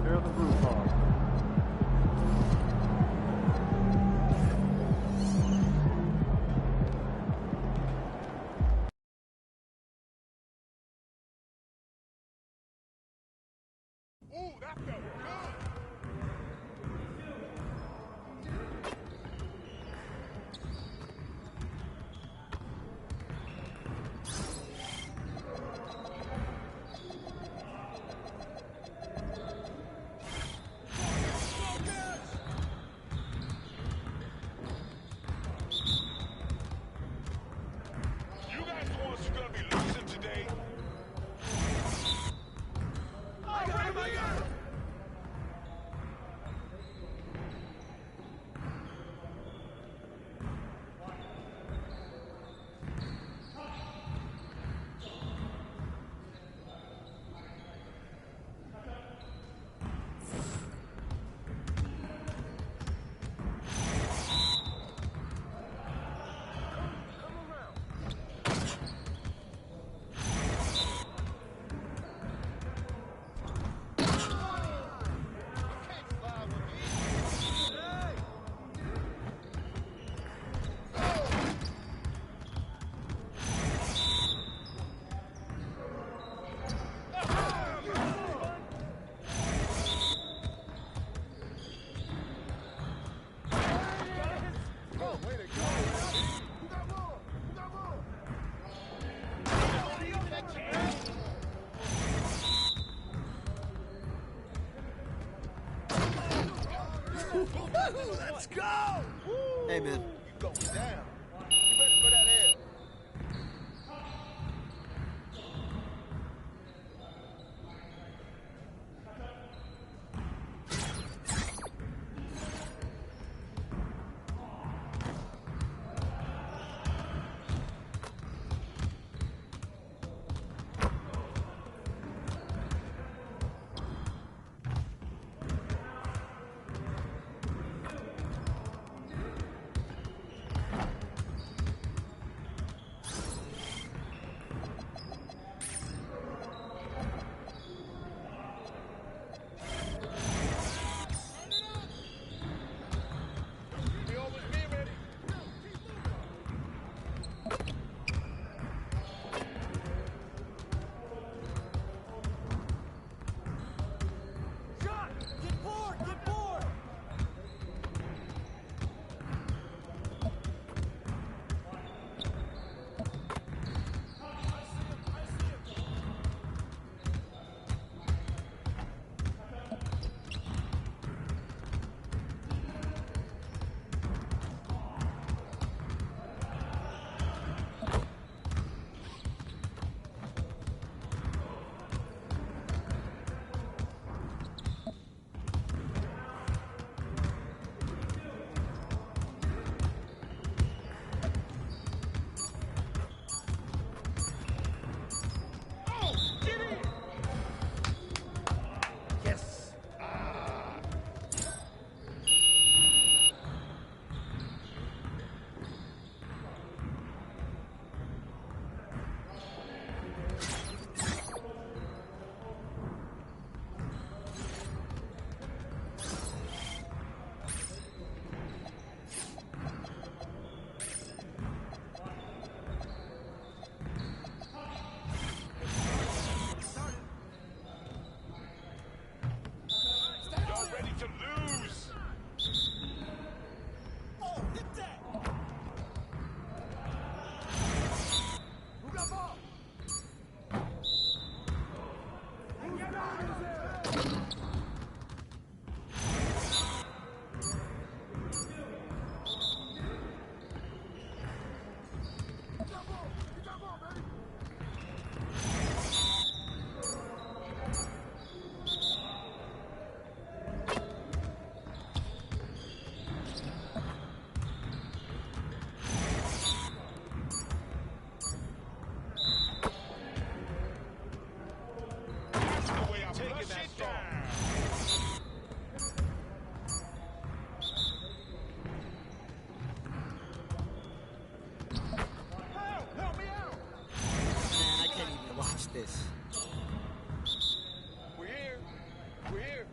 Tear the roof off. Ooh, that felt good. You guys the ones who gonna be losing today. I got him, I got him. Let's go! Hey, man. You going down. You better put that in. We almost be ready. Shot! Get board! Get board! Yes. Y'all ready to lose? Oh, hit that! Who got ball? That's the way I'm taking that storm. Help me out. Man, I can't even watch this. We're here. We're here.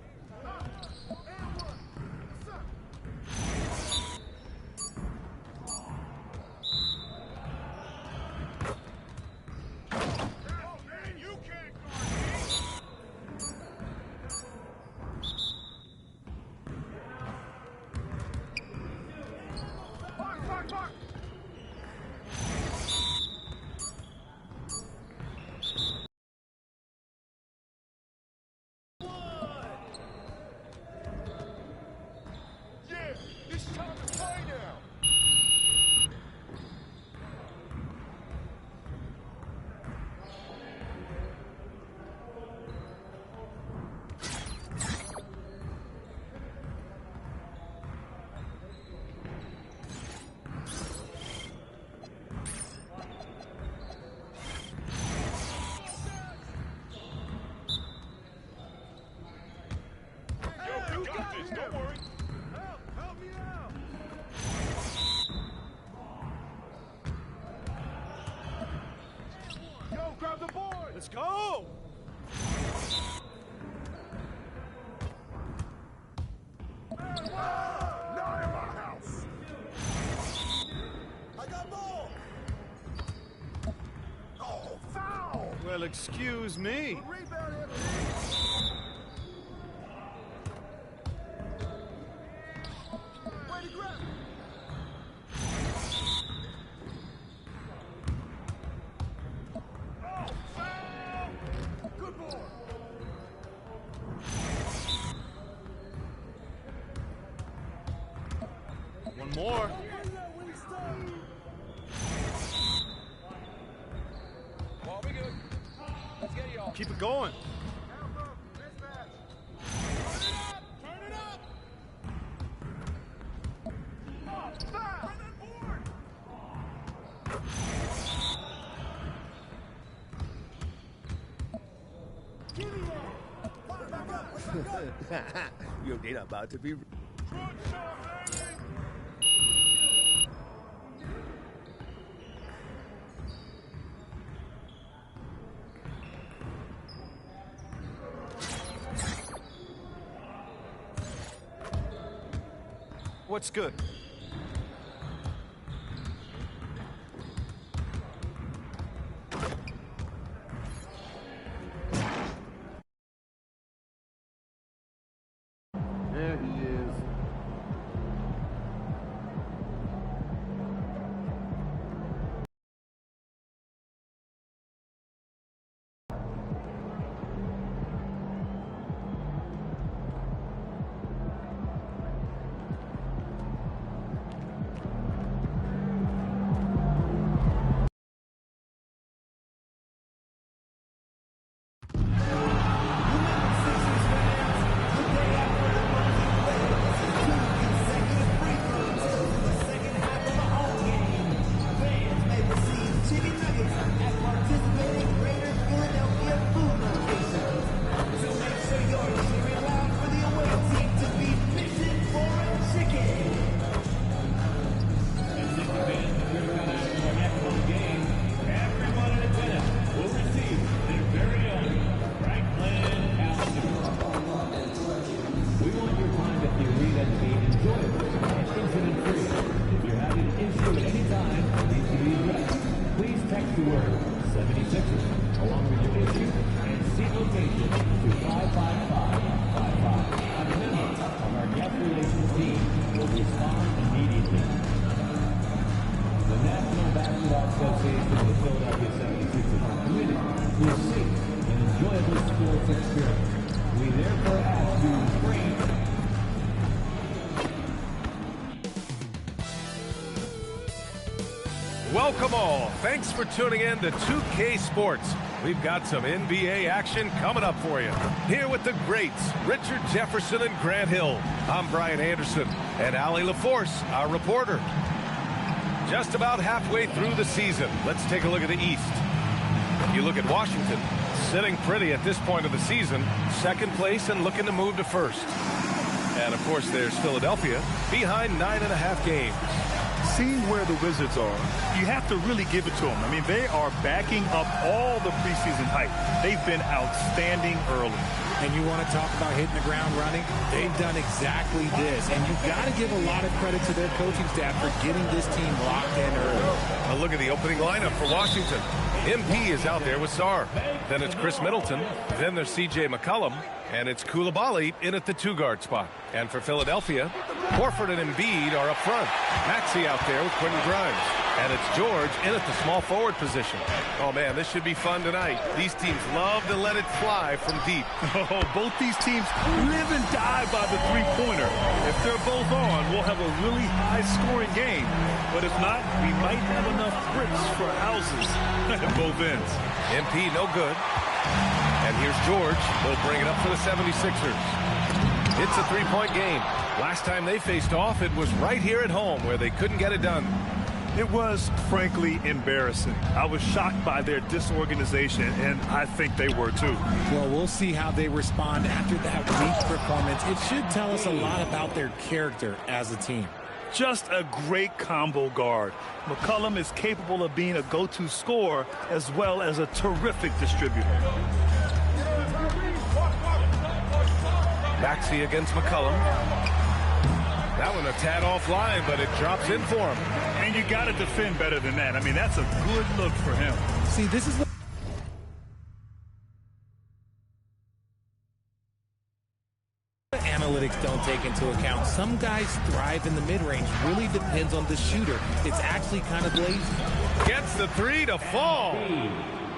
Don't worry. Help me out. Yo, grab the board. Let's go. Now in my house. I got ball. Oh, foul. Well, excuse me. Rebound, Anthony. Way to grab. Oh, foul. Good boy. One more. Ball be good. Let's get y'all. Keep it going. Turn it up. Oh, foul. Yo, they not about to be. Good shot, baby. What's good? There he is. Welcome all. Thanks for tuning in to 2K Sports. We've got some NBA action coming up for you. Here with the greats, Richard Jefferson and Grant Hill. I'm Brian Anderson, and Allie LaForce, our reporter. Just about halfway through the season, let's take a look at the East. You look at Washington, sitting pretty at this point of the season, second place and looking to move to first. And, of course, there's Philadelphia, behind 9.5 games. Seeing where the Wizards are, you have to really give it to them. I mean, they are backing up all the preseason hype. They've been outstanding early. And you want to talk about hitting the ground running? They've done exactly this. And you've got to give a lot of credit to their coaching staff for getting this team locked in early. A look at the opening lineup for Washington. MP is out there with Sarr. Then it's Chris Middleton. Then there's C.J. McCollum. And it's Koulibaly in at the two-guard spot. And for Philadelphia, Horford and Embiid are up front. Maxey out there with Quentin Grimes. And it's George in at the small forward position. Oh, man, this should be fun tonight. These teams love to let it fly from deep. Oh, both these teams live and die by the three-pointer. If they're both on, we'll have a really high-scoring game. But if not, we might have enough bricks for houses at both ends. MP no good. And here's George. He'll bring it up for the 76ers. It's a three-point game. Last time they faced off, it was right here at home where they couldn't get it done. It was, frankly, embarrassing. I was shocked by their disorganization, and I think they were too. Well, we'll see how they respond after that weak performance. It should tell us a lot about their character as a team. Just a great combo guard. McCollum is capable of being a go-to scorer as well as a terrific distributor. Maxey against McCollum. That one a tad offline, but it drops in for him. And you got to defend better than that. I mean, that's a good look for him. See, this is what analytics don't take into account. Some guys thrive in the mid-range. Really depends on the shooter. It's actually kind of lazy. Gets the three to fall.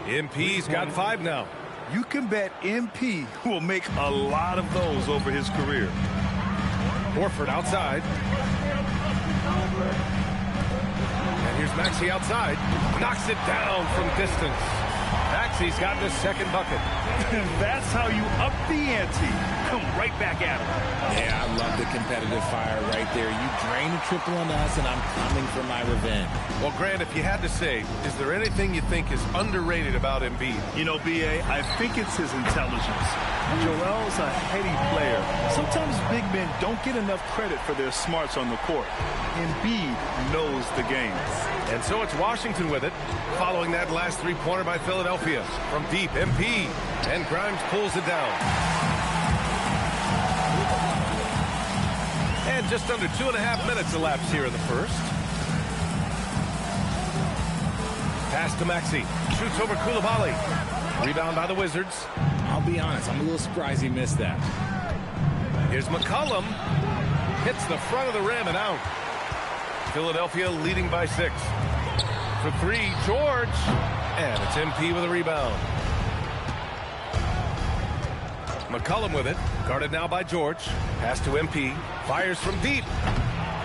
MP's got 5 now. You can bet MP will make a lot of those over his career. Horford outside. And here's Maxey outside. Knocks it down from distance. Maxey's got his second bucket. That's how you up the ante. Come right back at him. Yeah, I love the competitive fire right there. You drain a triple on us, and I'm coming for my revenge. Well, Grant, if you had to say, is there anything you think is underrated about Embiid? You know, B.A., I think it's his intelligence. Joel's a heady player. Sometimes big men don't get enough credit for their smarts on the court. Embiid knows the game. And so it's Washington with it, following that last three-pointer by Philadelphia. From deep, MP, and Grimes pulls it down. And just under 2.5 minutes elapsed here in the first. Pass to Maxey. Shoots over Coulibaly. Rebound by the Wizards. I'll be honest, I'm a little surprised he missed that. Here's McCollum. Hits the front of the rim and out. Philadelphia leading by 6. For 3, George. And it's MP with a rebound. McCollum with it. Guarded now by George. Pass to MP. Fires from deep.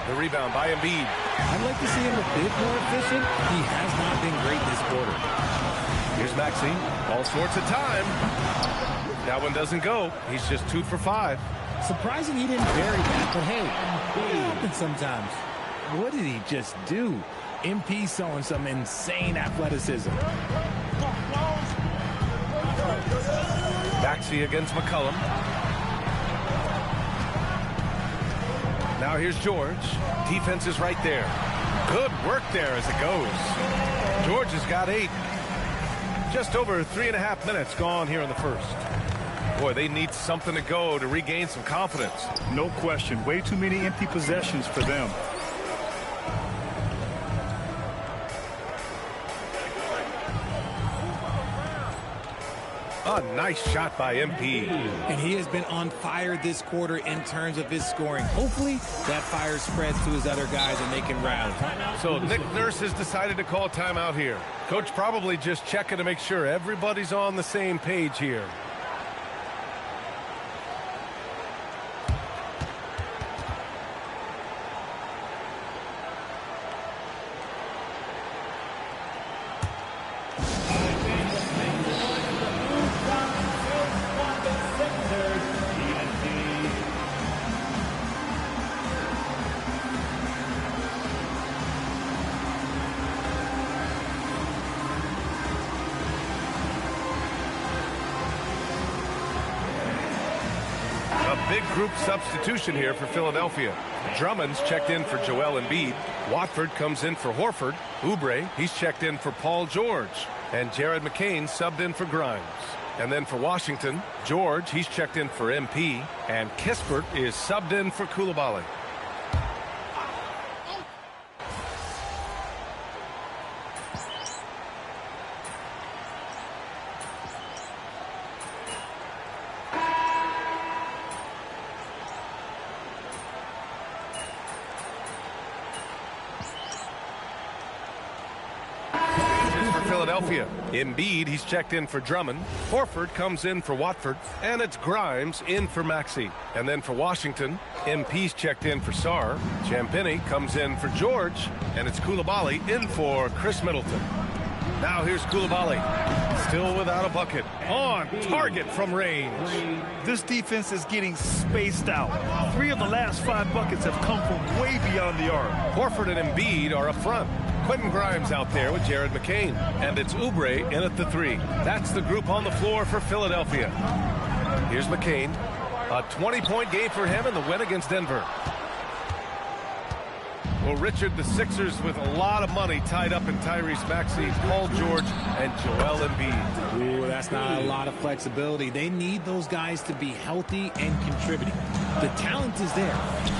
The rebound by Embiid. I'd like to see him a bit more efficient. He has not been great this quarter. Here's Maxey. All sorts of time. That one doesn't go. He's just 2 for 5. Surprising he didn't bury that, but hey, it happens sometimes. What did he just do? MP showing some insane athleticism. Maxey against McCollum. Now here's George. Defense is right there. Good work there as it goes. George has got 8. Just over 3.5 minutes gone here in the first. Boy, they need something to go to regain some confidence. No question. Way too many empty possessions for them. A nice shot by MP. And he has been on fire this quarter in terms of his scoring. Hopefully, that fire spreads to his other guys and they can rally. So Nick Nurse has decided to call timeout here. Coach probably just checking to make sure everybody's on the same page here. Big group substitution here for Philadelphia. Drummond's checked in for Joel Embiid. Watford comes in for Horford. Oubre, he's checked in for Paul George. And Jared McCain subbed in for Grimes. And then for Washington, George, he's checked in for MP. And Kispert is subbed in for Coulibaly. Philadelphia. Embiid, he's checked in for Drummond. Horford comes in for Watford. And it's Grimes in for Maxey. And then for Washington, MP's checked in for Sarr. Champagnie comes in for George. And it's Coulibaly in for Chris Middleton. Now here's Coulibaly. Still without a bucket. On target from range. This defense is getting spaced out. 3 of the last 5 buckets have come from way beyond the arc. Horford and Embiid are up front. Quentin Grimes out there with Jared McCain. And it's Oubre in at the 3. That's the group on the floor for Philadelphia. Here's McCain. A 20-point game for him in the win against Denver. Well, Richard, the Sixers with a lot of money tied up in Tyrese Maxey, Paul George, and Joel Embiid. Ooh, that's not a lot of flexibility. They need those guys to be healthy and contributing. The talent is there,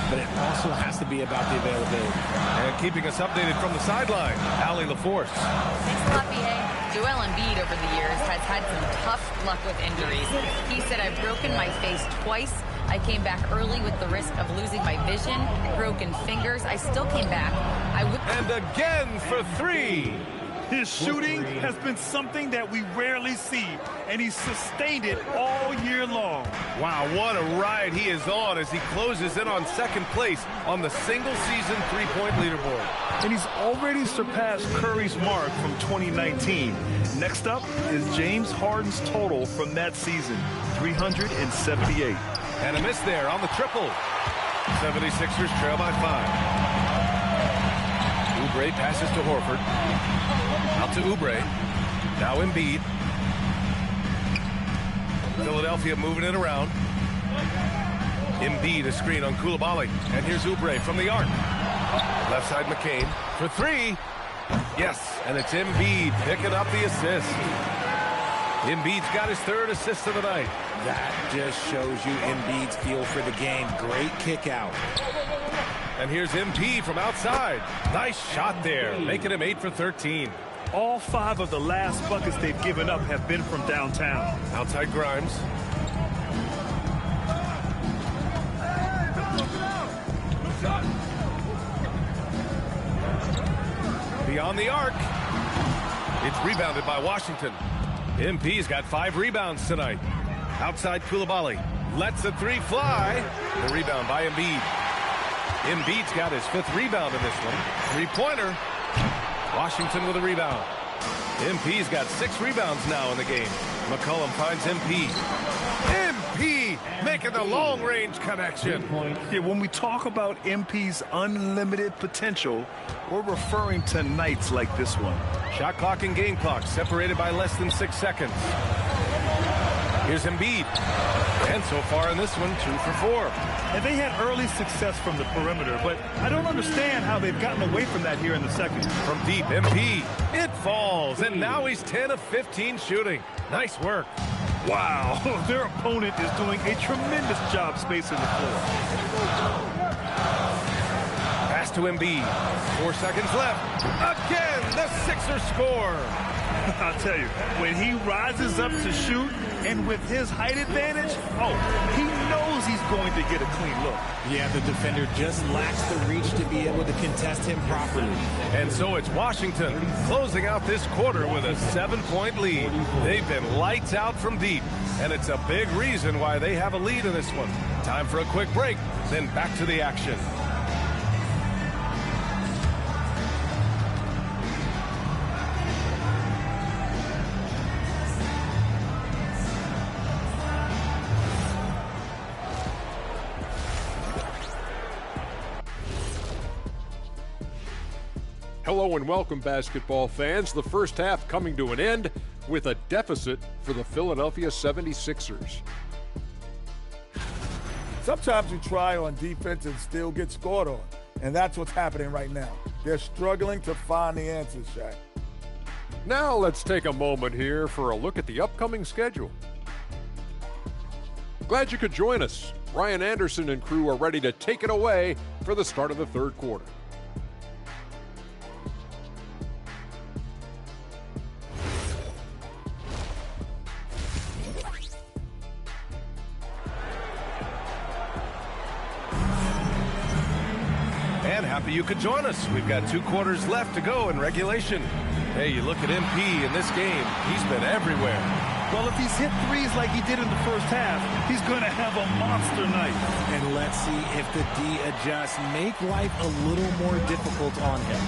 but it also has to be about the availability. And keeping us updated from the sideline, Allie LaForce. Thanks a lot, B.A. Joel Embiid over the years has had some tough luck with injuries. He said, "I've broken my face twice. I came back early with the risk of losing my vision, broken fingers. I still came back. And again for 3. His shooting has been something that we rarely see, and he's sustained it all year long. Wow, what a ride he is on as he closes in on second place on the single-season three-point leaderboard. And he's already surpassed Curry's mark from 2019. Next up is James Harden's total from that season, 378. And a miss there on the triple. 76ers trail by 5. Oubre passes to Horford. Out to Oubre. Now Embiid. Philadelphia moving it around. Embiid, a screen on Koulibaly. And here's Oubre from the arc. Left side McCain for 3. Yes, and it's Embiid picking up the assist. Embiid's got his 3rd assist of the night. That just shows you Embiid's feel for the game. Great kick out. And here's MP from outside. Nice shot there, making him 8 for 13. All 5 of the last buckets they've given up have been from downtown. Outside Grimes. Beyond the arc. It's rebounded by Washington. MP's got 5 rebounds tonight. Outside Koulibaly. Lets a 3 fly. The rebound by Embiid. Embiid's got his 5th rebound in this one. 3-pointer. Washington with a rebound. MP's got 6 rebounds now in the game. McCollum finds MP. MP making the long-range connection. Yeah, when we talk about MP's unlimited potential, we're referring to nights like this one. Shot clock and game clock separated by less than 6 seconds. Here's Embiid. And so far in this one, 2 for 4. And they had early success from the perimeter, but I don't understand how they've gotten away from that here in the second. From deep, MP. It falls, and now he's 10 of 15 shooting. Nice work. Wow, their opponent is doing a tremendous job spacing the floor. Pass to Embiid. 4 seconds left. Again, the Sixers score. I'll tell you, when he rises up to shoot, and with his height advantage, he knows he's going to get a clean look. Yeah, the defender just lacks the reach to be able to contest him properly. And so it's Washington closing out this quarter with a 7-point lead. They've been lights out from deep, and it's a big reason why they have a lead in this one. Time for a quick break, then back to the action. Hello and welcome, basketball fans. The first half coming to an end with a deficit for the Philadelphia 76ers. Sometimes you try on defense and still get scored on, and that's what's happening right now. They're struggling to find the answers, Shaq. Now let's take a moment here for a look at the upcoming schedule. Glad you could join us. Ryan Anderson and crew are ready to take it away for the start of the third quarter. And happy you could join us. We've got 2 quarters left to go in regulation. Hey, you look at MP in this game, he's been everywhere. Well, if he's hit threes like he did in the first half, he's going to have a monster night. And let's see if the D adjusts, make life a little more difficult on him.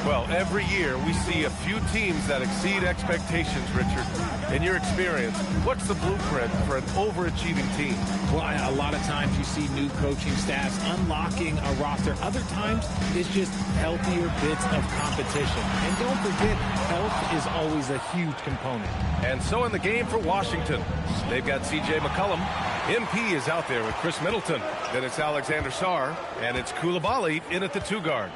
Well, every year we see a few teams that exceed expectations, Richard. In your experience, what's the blueprint for an overachieving team? Well, a lot of times you see new coaching staffs unlocking a roster. Other times it's just healthier bits of competition. And don't forget, health is always a huge component. And so in the game for Washington, they've got C.J. McCollum. MP is out there with Chris Middleton. Then it's Alexander Sarr, and it's Coulibaly in at the 2 guard.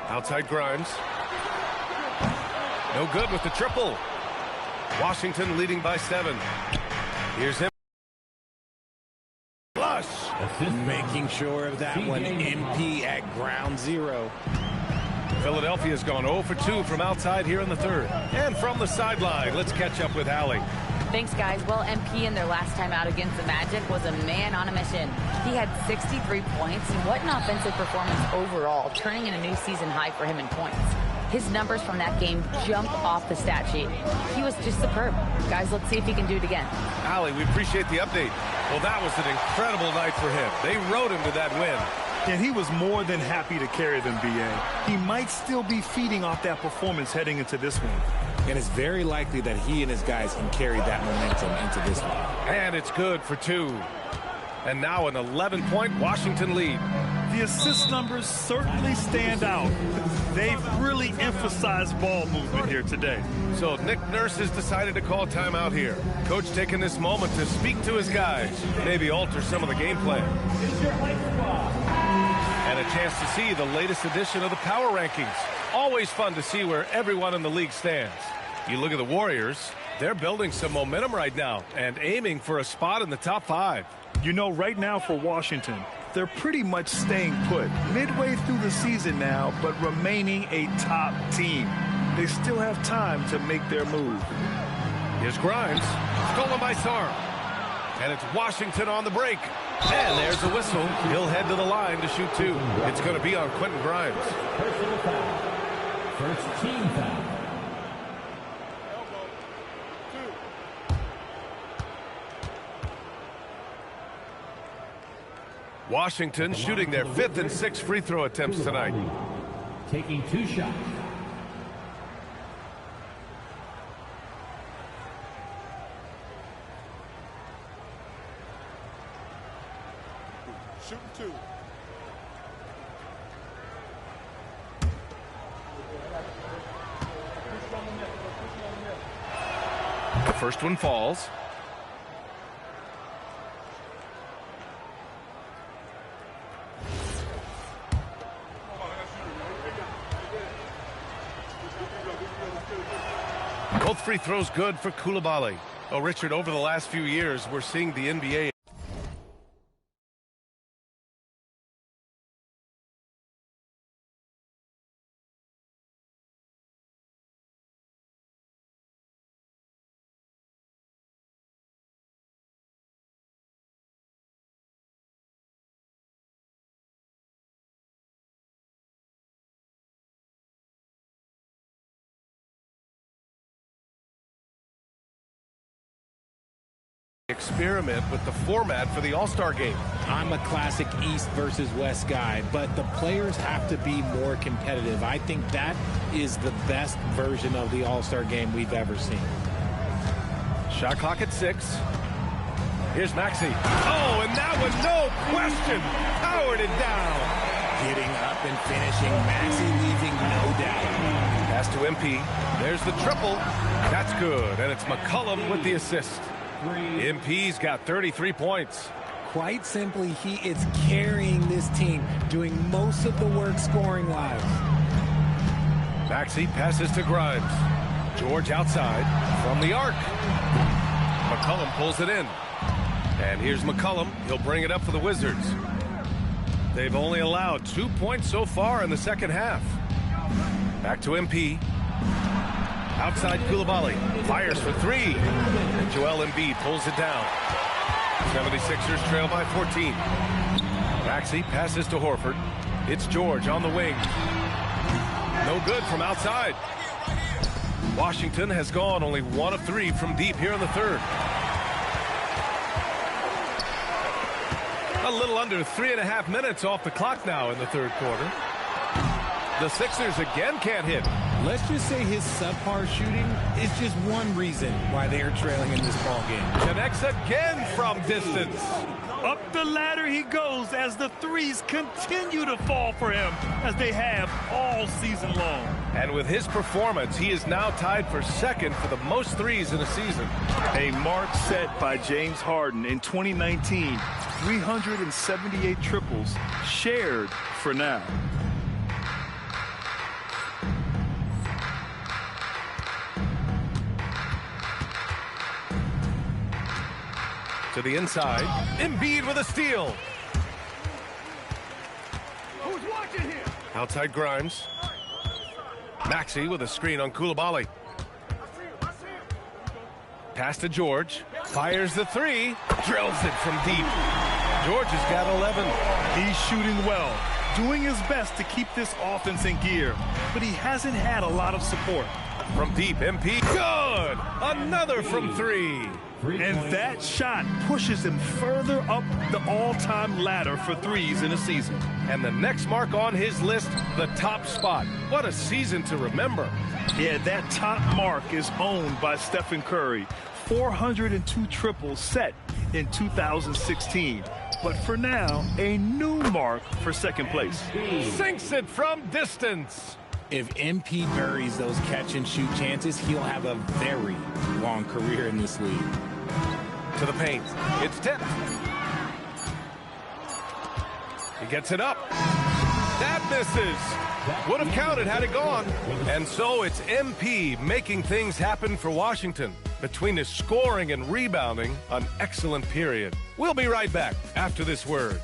Outside Grimes. No good with the triple. Washington leading by 7. Here's him. Flush. Making sure of that one. MP at ground zero. Philadelphia's gone 0 for 2 from outside here in the 3rd. And from the sideline, let's catch up with Allie. Thanks, guys. Well, MP in their last time out against the Magic was a man on a mission. He had 63 points, and what an offensive performance overall, turning in a new season high for him in points. His numbers from that game jump off the stat sheet. He was just superb. Guys, let's see if he can do it again. Allie, we appreciate the update. Well, that was an incredible night for him. They rode him to that win. And he was more than happy to carry them, B.A. He might still be feeding off that performance heading into this one. And it's very likely that he and his guys can carry that momentum into this one. And it's good for 2. And now an 11-point Washington lead. The assist numbers certainly stand out. They've really emphasized ball movement here today. So Nick Nurse has decided to call timeout here. Coach taking this moment to speak to his guys, maybe alter some of the game plan. And a chance to see the latest edition of the power rankings. Always fun to see where everyone in the league stands. You look at the Warriors, they're building some momentum right now and aiming for a spot in the top 5. You know, right now for Washington, they're pretty much staying put. Midway through the season now, but remaining a top team. They still have time to make their move. Here's Grimes, stolen by Sarr. And it's Washington on the break. And there's a whistle. He'll head to the line to shoot 2. It's going to be on Quentin Grimes. Personal foul. First team foul. Washington shooting their 5th and 6th free throw attempts tonight. Taking 2 shots. Shooting 2. The first one falls. Both free throws good for Coulibaly. Oh, Richard, over the last few years, we're seeing the NBA experiment with the format for the All-Star game. I'm a classic East versus West guy, but the players have to be more competitive. I think that is the best version of the All-Star game we've ever seen. Shot clock at 6. Here's Maxey. Oh, and that one, no question, powered it down. Getting up and finishing, Maxey leaving no doubt. Pass to MP. There's the triple. That's good, and it's McCollum with the assist. MP's got 33 points. Quite simply, he is carrying this team, doing most of the work scoring-wise. Maxey passes to Grimes. George outside from the arc. McCollum pulls it in. And here's McCollum. He'll bring it up for the Wizards. They've only allowed 2 points so far in the second half. Back to MP. Outside Coulibaly. Fires for 3. And Joel Embiid pulls it down. 76ers trail by 14. Maxey passes to Horford. It's George on the wing. No good from outside. Washington has gone only 1 of 3 from deep here in the third. A little under 3.5 minutes off the clock now in the third quarter. The Sixers again can't hit. Let's just say his subpar shooting is just one reason why they are trailing in this ball game. Connects again from distance. Up the ladder he goes as the threes continue to fall for him, as they have all season long. And with his performance, he is now tied for second for the most threes in a season. A mark set by James Harden in 2019. 378 triples shared for now. To the inside, Embiid with a steal. Who's watching here? Outside Grimes. Maxey with a screen on Coulibaly. Pass to George. Fires the three. Drills it from deep. George has got 11. He's shooting well, doing his best to keep this offense in gear, but he hasn't had a lot of support. From deep, MP. Good! Another from 3. And that shot pushes him further up the all-time ladder for threes in a season. And the next mark on his list, the top spot. What a season to remember. Yeah, that top mark is owned by Stephen Curry. 402 triples set in 2016. But for now, a new mark for second place. Sinks it from distance. If MP buries those catch-and-shoot chances, he'll have a very long career in this league. To the paint. It's tipped. He gets it up. That misses. Would have counted had it gone. And so it's MP making things happen for Washington. Between his scoring and rebounding, an excellent period. We'll be right back after this word.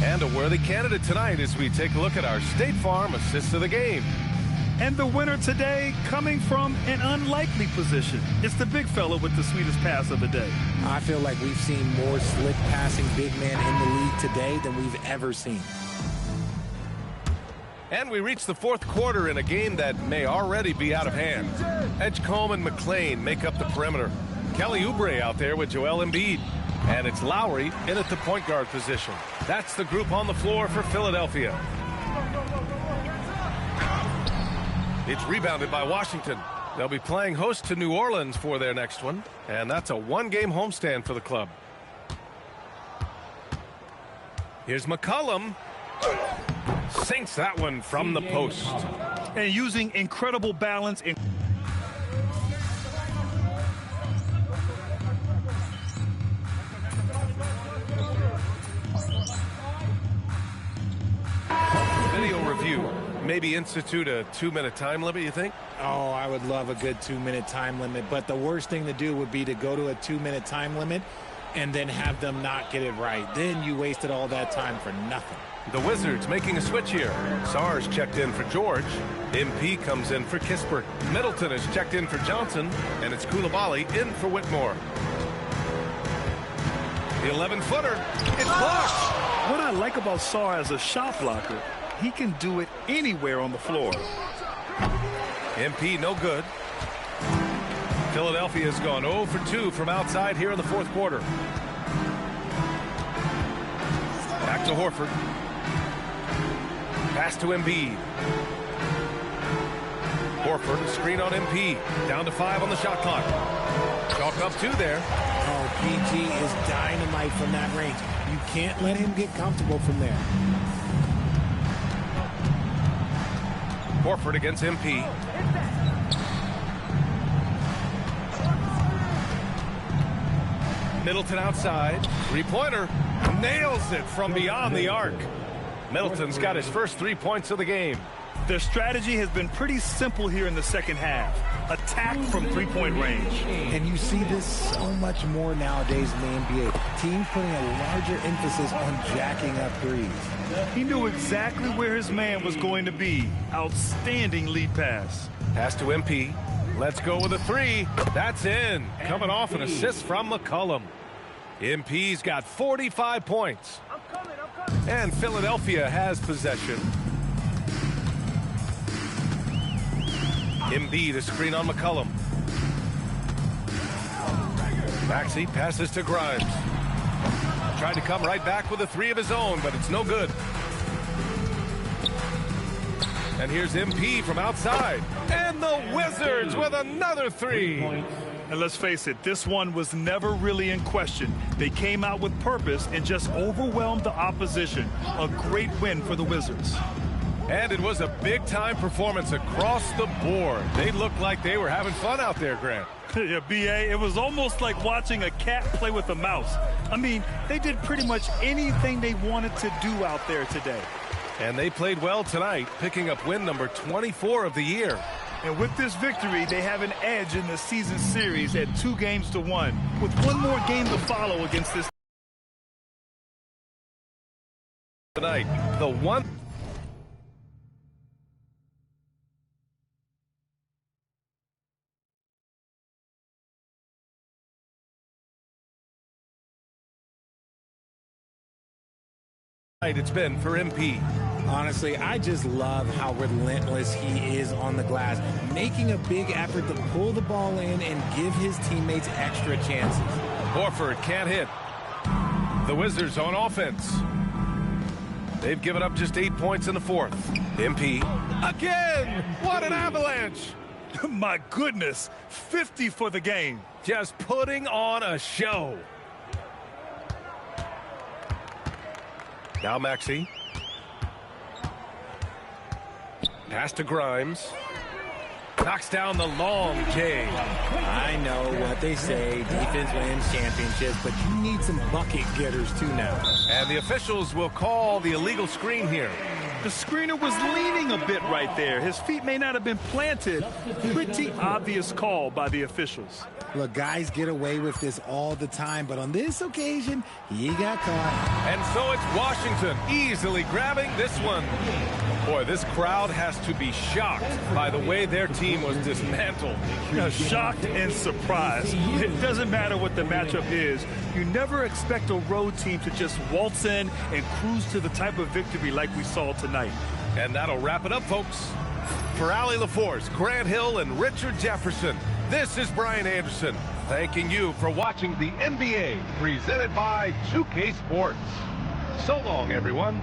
And a worthy candidate tonight as we take a look at our State Farm assist of the game. And the winner today coming from an unlikely position. It's the big fella with the sweetest pass of the day. I feel like we've seen more slick passing big man in the league today than we've ever seen. And we reach the fourth quarter in a game that may already be out of hand. Edgecombe and McLean make up the perimeter. Kelly Oubre out there with Joel Embiid. And it's Lowry in at the point guard position. That's the group on the floor for Philadelphia. It's rebounded by Washington. They'll be playing host to New Orleans for their next one. And that's a one-game homestand for the club. Here's McCollum. Sinks that one from the post. And using incredible balance in video review. Maybe institute a 2-minute time limit, you think? Oh, I would love a good 2-minute time limit, but the worst thing to do would be to go to a 2-minute time limit and then have them not get it right. Then you wasted all that time for nothing. The Wizards making a switch here. Sars checked in for George. MP comes in for Kispert. Middleton is checked in for Johnson, and it's Coulibaly in for Whitmore. The 11-footer. It's blocked. What I like about Sarr as a shot blocker, he can do it anywhere on the floor. MP no good. Philadelphia has gone 0 for 2 from outside here in the fourth quarter. Back to Horford. Pass to Embiid. Horford, a screen on MP. Down to 5 on the shot clock. Chalk up 2 there. Oh, PG is dynamite from that range. You can't let him get comfortable from there. Horford against MP. Middleton outside. Three-pointer. Nails it from beyond the arc. Middleton's got his first 3 points of the game. Their strategy has been pretty simple here in the second half. Attack from three-point range. And you see this so much more nowadays in the NBA. Teams putting a larger emphasis on jacking up threes. He knew exactly where his man was going to be. Outstanding lead pass. Pass to MP. Let's go with a three. That's in. Coming off an assist from McCollum. MP's got 45 points. And Philadelphia has possession. Embiid, a screen on McCollum. Maxey passes to Grimes. Tried to come right back with a three of his own, but it's no good. And here's MP from outside. And the Wizards with another three. And let's face it, this one was never really in question. They came out with purpose and just overwhelmed the opposition. A great win for the Wizards. And it was a big-time performance across the board. They looked like they were having fun out there, Grant. Yeah, B.A., it was almost like watching a cat play with a mouse. I mean, they did pretty much anything they wanted to do out there today. And they played well tonight, picking up win number 24 of the year. And with this victory, they have an edge in the season series at 2-1, with one more game to follow against this. Tonight, the one... it's been for MP. Honestly, I just love how relentless he is on the glass, making a big effort to pull the ball in and give his teammates extra chances. Horford can't hit. The Wizards on offense. They've given up just 8 points in the fourth. MP again. What an avalanche. My goodness, 50 for the game. Just putting on a show. Now Maxey. Pass to Grimes. Knocks down the long J. I know what they say, defense wins championships, but you need some bucket getters too now. And the officials will call the illegal screen here. The screener was leaning a bit right there. His feet may not have been planted. Pretty obvious call by the officials. Look, guys get away with this all the time, but on this occasion, he got caught. And so it's Washington easily grabbing this one. Boy, this crowd has to be shocked by the way their team was dismantled. Shocked and surprised. It doesn't matter what the matchup is. You never expect a road team to just waltz in and cruise to the type of victory like we saw tonight. And that'll wrap it up, folks. For Allie LaForce, Grant Hill, and Richard Jefferson, this is Brian Anderson, thanking you for watching the NBA, presented by 2K Sports. So long, everyone.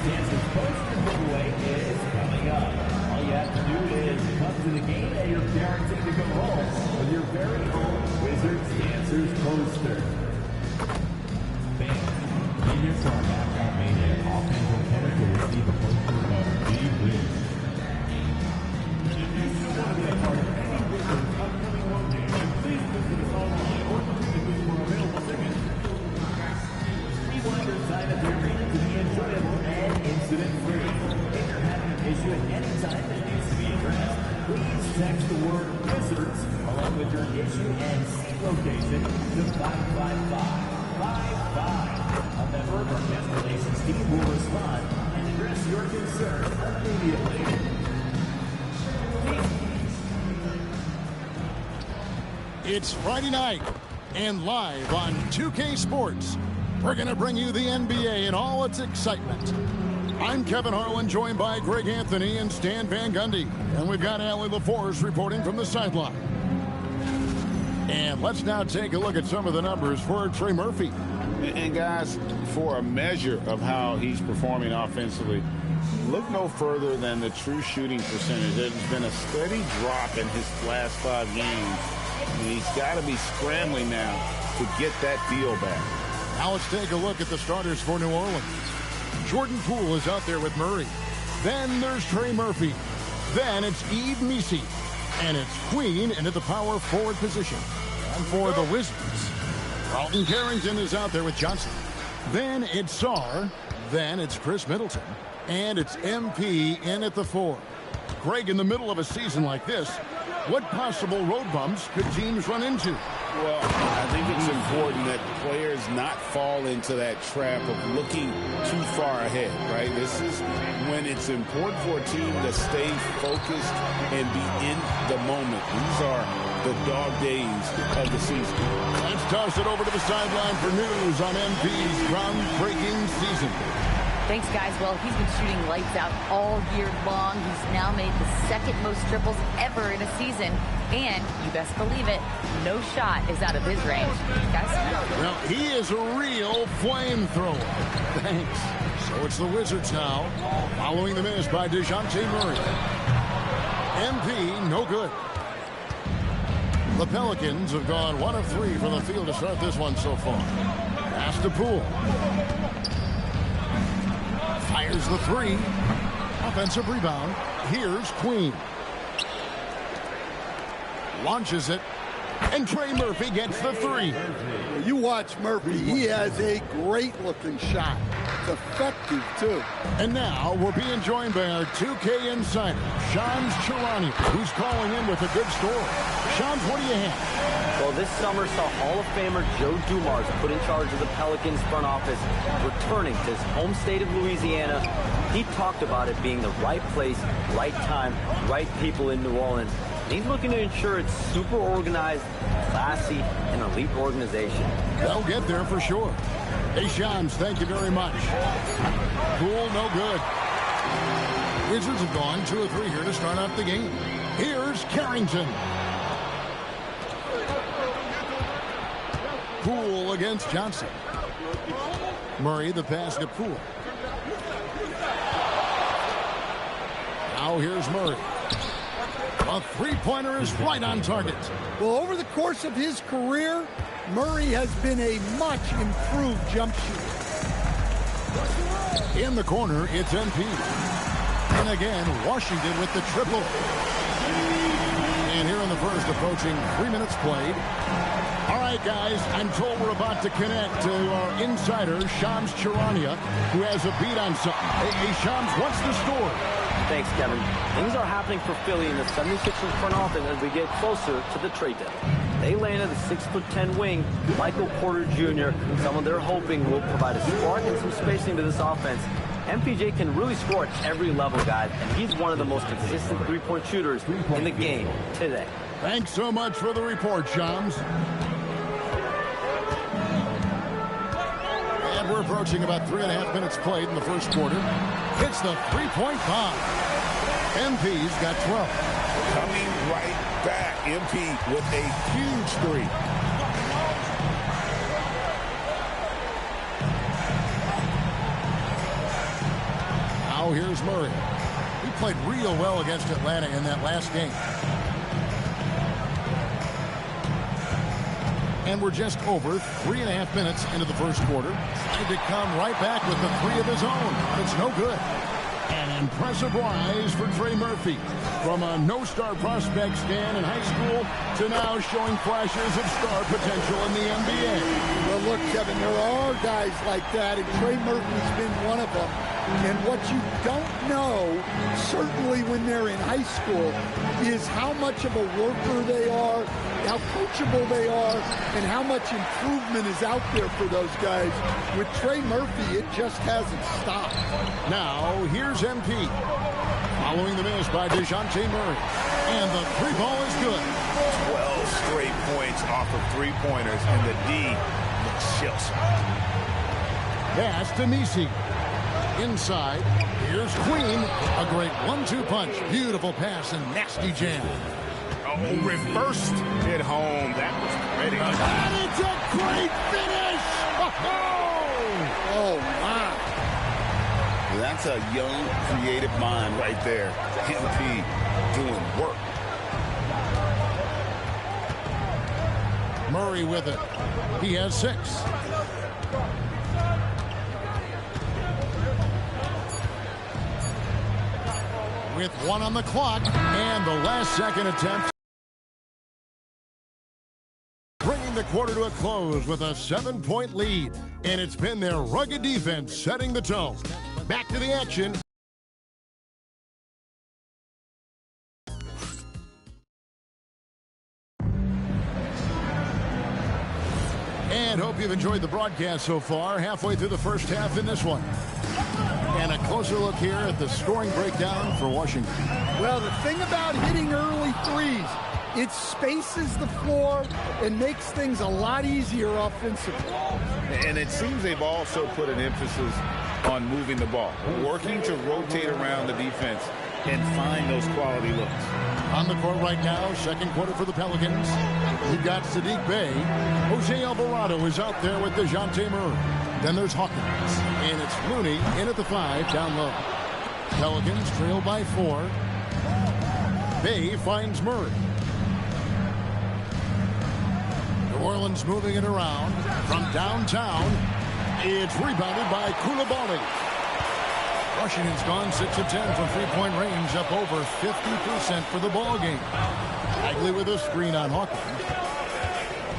Stances poster giveaway is coming up. All you have to do is come to the game and you're guaranteed to go home with your very own Wizards Dancers poster. Fans, in your song mascot mania, offensive character receive a poster of D-Wiz. If you still want to be a part of any Wizards upcoming home game, then please visit us online or come to the booth for available tickets. Rewind your time at the arena to be enjoyable and incident-free. If you're having an issue at any time that needs to be addressed, please text the word Wizards along with your issue and seat location to 55555. A member of our guest relations team will respond and address your concern immediately. It's Friday night, and live on 2K Sports, we're going to bring you the NBA in all its excitement. I'm Kevin Harlan, joined by Greg Anthony and Stan Van Gundy. And we've got Allie LaForce reporting from the sideline. And let's now take a look at some of the numbers for Trey Murphy. And guys, for a measure of how he's performing offensively, look no further than the true shooting percentage. There's been a steady drop in his last 5 games. And he's got to be scrambling now to get that feel back. Now let's take a look at the starters for New Orleans. Jordan Poole is out there with Murray. Then there's Trey Murphy. Then it's Yves Missi. And it's Queen into the power forward position. And for the Wizards, Carlton Carrington is out there with Johnson. Then it's Sarr. Then it's Chris Middleton. And it's MP in at the 4. Greg, in the middle of a season like this, what possible road bumps could teams run into? Well, I think it's important that players not fall into that trap of looking too far ahead, right? This is when it's important for a team to stay focused and be in the moment. These are the dog days of the season. Let's toss it over to the sideline for news on MP's groundbreaking season. Thanks, guys. Well, he's been shooting lights out all year long. He's now made the 2nd most triples ever in a season. And, you best believe it, no shot is out of his range. Guys? Well, he is a real flamethrower. Thanks. So it's the Wizards now, following the miss by DeJounte Murray. MP, no good. The Pelicans have gone 1 of 3 from the field to start this one so far. Pass to Poole. Fires the 3. Offensive rebound. Here's Queen. Launches it. And Trey Murphy gets the 3. You watch Murphy. He has a great-looking shot. It's effective, too. And now we're being joined by our 2K insider, Shams Charania, who's calling in with a good story. Shams, what do you have? Well, this summer saw Hall of Famer Joe Dumars put in charge of the Pelicans front office, returning to his home state of Louisiana. He talked about it being the right place, right time, right people in New Orleans. He's looking to ensure it's super organized, classy, and elite organization. They'll get there for sure. Hey, Shams, thank you very much. Poole, no good. Wizards have gone 2 of 3 here to start out the game. Here's Carrington. Poole against Johnson. Murray, the pass to Poole. Now here's Murray. A 3-pointer is right on target. Well, over the course of his career, Murray has been a much improved jump shooter. In the corner, it's MP. And again, Washington with the triple. And here in the first, approaching 3 minutes played. All right, guys, I'm told we're about to connect to our insider, Shams Charania, who has a beat on something. Hey, Shams, what's the story? Thanks, Kevin. Things are happening for Philly in the 76ers front office as we get closer to the trade deadline. They landed the 6'10" wing, Michael Porter Jr. Someone they're hoping will provide a spark and some spacing to this offense. MPJ can really score at every level, guys, and he's one of the most consistent three-point shooters in the game today. Thanks so much for the report, Shams. And we're approaching about 3.5 minutes played in the first quarter. Hits the three-point bomb. MP's got 12. Coming right back. MP with a huge 3. here's Murray. He played real well against Atlanta in that last game. And we're just over 3.5 minutes into the first quarter. Trying to come right back with the three of his own. It's no good. An impressive rise for Trey Murphy. From a no-star prospect stand in high school to now showing flashes of star potential in the NBA. Well, look, Kevin, there are guys like that, and Trey Murphy's been one of them. And what you don't know, certainly when they're in high school, is how much of a worker they are, how coachable they are, and how much improvement is out there for those guys. With Trey Murphy, it just hasn't stopped. Now, here's MP. Following the miss by DeJounte Murray. And the three ball is good. 12 straight points off of three-pointers, and the D looks shell-shocked. Pass to Messi. Inside, here's Queen. A great 1-2 punch. Beautiful pass and nasty jam. Oh, reversed it home. That was pretty. And it's a great finish. Oh, my. That's a young, creative mind right there. MP doing work. Murray with it. He has 6. With 1 on the clock, and the last second attempt. Bringing the quarter to a close with a 7-point lead. And it's been their rugged defense setting the tone. Back to the action. And hope you've enjoyed the broadcast so far. Halfway through the first half in this one. And a closer look here at the scoring breakdown for Washington. Well, the thing about hitting early threes, it spaces the floor and makes things a lot easier offensively. And it seems they've also put an emphasis on moving the ball, working to rotate around the defense and find those quality looks. On the court right now, second quarter for the Pelicans. We've got Sadiq Bey. Jose Alvarado is out there with DeJounte Murray. Then there's Hawkins. And it's Looney in at the 5, down low. Pelicans trail by 4. Bey finds Murray. New Orleans moving it around. From downtown, it's rebounded by Coulibaly. Washington's gone 6 of 10 from three-point range, up over 50% for the ball game. Bagley with a screen on Hawkins.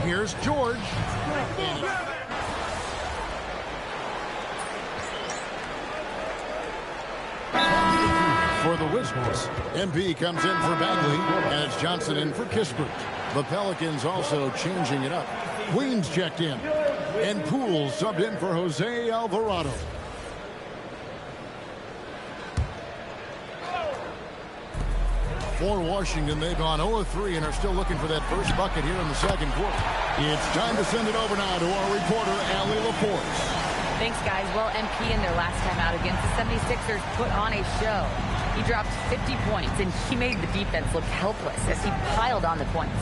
Here's George. For the Wizards, MP comes in for Bagley, and it's Johnson in for Kispert. The Pelicans also changing it up. Queens checked in, and Poole subbed in for Jose Alvarado. For Washington, they've gone 0-3 and are still looking for that first bucket here in the second quarter. It's time to send it over now to our reporter, Allie LaForce. Thanks, guys. Well, MP in their last time out against the 76ers put on a show. He dropped 50 points, and he made the defense look helpless as he piled on the points.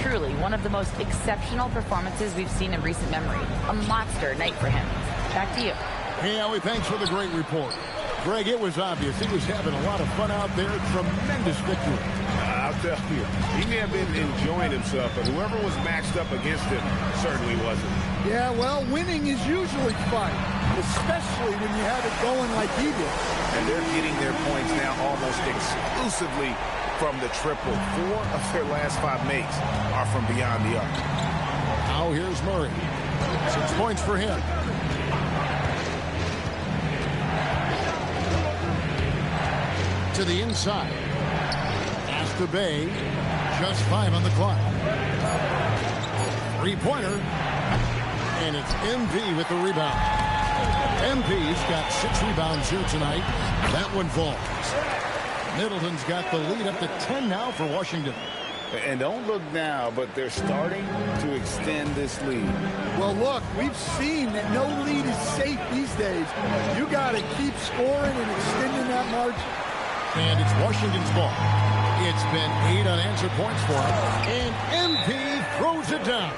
Truly, one of the most exceptional performances we've seen in recent memory. A monster night for him. Back to you. Hey, Allie, thanks for the great report. Greg, it was obvious he was having a lot of fun out there. Tremendous victory. I'll tell you, he may have been enjoying himself, but whoever was matched up against him certainly wasn't. Yeah, well, winning is usually fun, especially when you have it going like he did. And they're getting their points now almost exclusively from the triple. 4 of their last 5 makes are from beyond the arc. Now here's Murray. 6 points for him. To the inside. Pass to Bey. Just 5 on the clock. 3-pointer. And it's MP with the rebound. MP's got 6 rebounds here tonight. That one falls. Middleton's got the lead up to 10 now for Washington. And don't look now, but they're starting to extend this lead. Well, look, we've seen that no lead is safe these days. You got to keep scoring and extending that margin. And it's Washington's ball. It's been 8 unanswered points for him. And MP throws it down.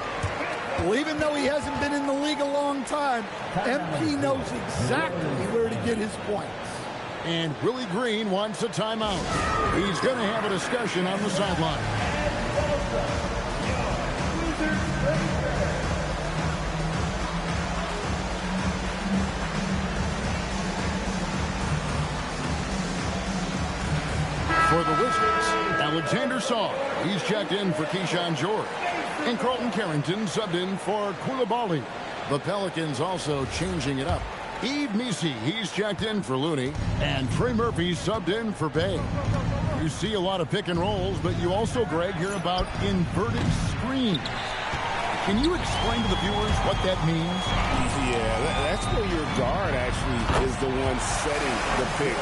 Well, even though he hasn't been in the league a long time, MP knows exactly where to get his points. And Willie Green wants a timeout. He's going to have a discussion on the sideline. For the Wizards, Alexander Saw. He's checked in for Keyshawn George. And Carlton Carrington subbed in for Koulibaly. The Pelicans also changing it up. Yves Missi, he's checked in for Looney. And Trey Murphy subbed in for Bay. You see a lot of pick and rolls, but you also, Greg, hear about inverted screens. Can you explain to the viewers what that means? Yeah, that's where your guard actually is the one setting the pick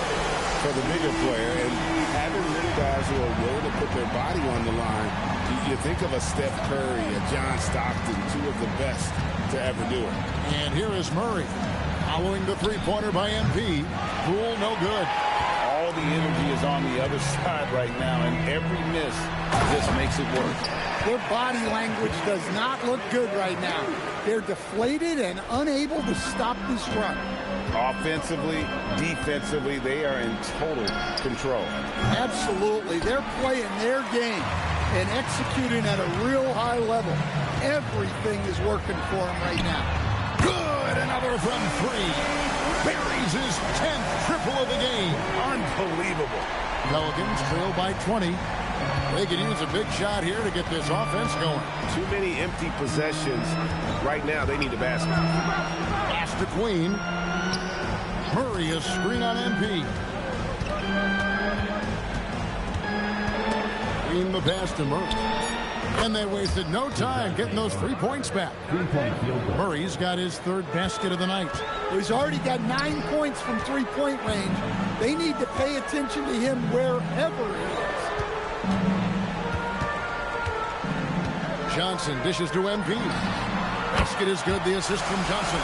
for the bigger player. And having little guys who are willing to put their body on the line, you think of a Steph Curry, a John Stockton, two of the best to ever do it. And here is Murray. Following the three-pointer by MP. Poole, no good. All the energy is on the other side right now, and every miss just makes it work. Their body language does not look good right now. They're deflated and unable to stop this run. Offensively, defensively, they are in total control. Absolutely. They're playing their game and executing at a real high level. Everything is working for them right now. Good, another from three. Buries his 10th triple of the game. Unbelievable. Pelicans trail by 20. They could use a big shot here to get this offense going. Too many empty possessions. Right now, they need a basket. Pass to Queen. Murray, a screen on MP. Queen the pass to Murray. And they wasted no time getting those 3 points back. Murray's got his third basket of the night. He's already got 9 points from three-point range. They need to pay attention to him wherever he is. Johnson dishes to MP. Basket is good. The assist from Johnson.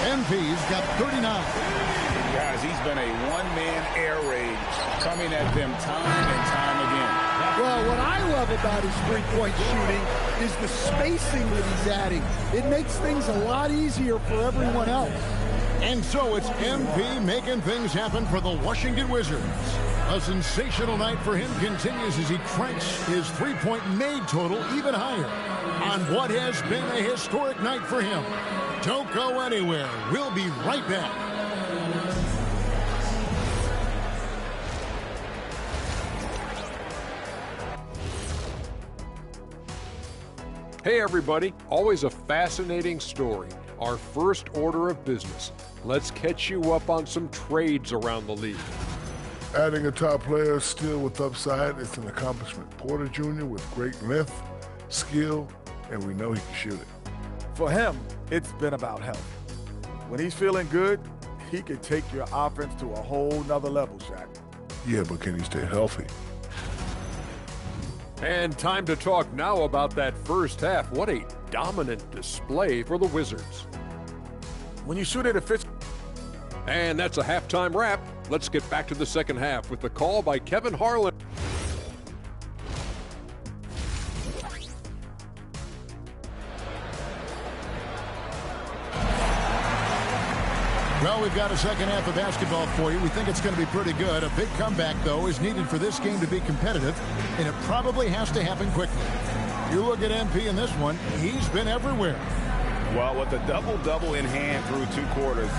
MP's got 39. Guys, he's been a one-man air raid coming at them time and time again. Well, what I love about his three-point shooting is the spacing that he's adding. It makes things a lot easier for everyone else. And so it's MP making things happen for the Washington Wizards. A sensational night for him continues as he cranks his three-point made total even higher on what has been a historic night for him. Don't go anywhere. We'll be right back. Hey everybody, always a fascinating story. Our first order of business. Let's catch you up on some trades around the league. Adding a top player still with upside is an accomplishment. Porter Jr. with great length, skill, and we know he can shoot it. For him, it's been about health. When he's feeling good, he can take your offense to a whole nother level, Shaq. Yeah, but can he stay healthy? And time to talk now about that first half. What a dominant display for the Wizards. When you shoot it efficiently. And that's a halftime wrap. Let's get back to the second half with the call by Kevin Harlan. Well, we've got a second half of basketball for you. We think it's going to be pretty good. A big comeback, though, is needed for this game to be competitive, and it probably has to happen quickly. You look at MP in this one, he's been everywhere. Well, with a double-double in hand through 2 quarters,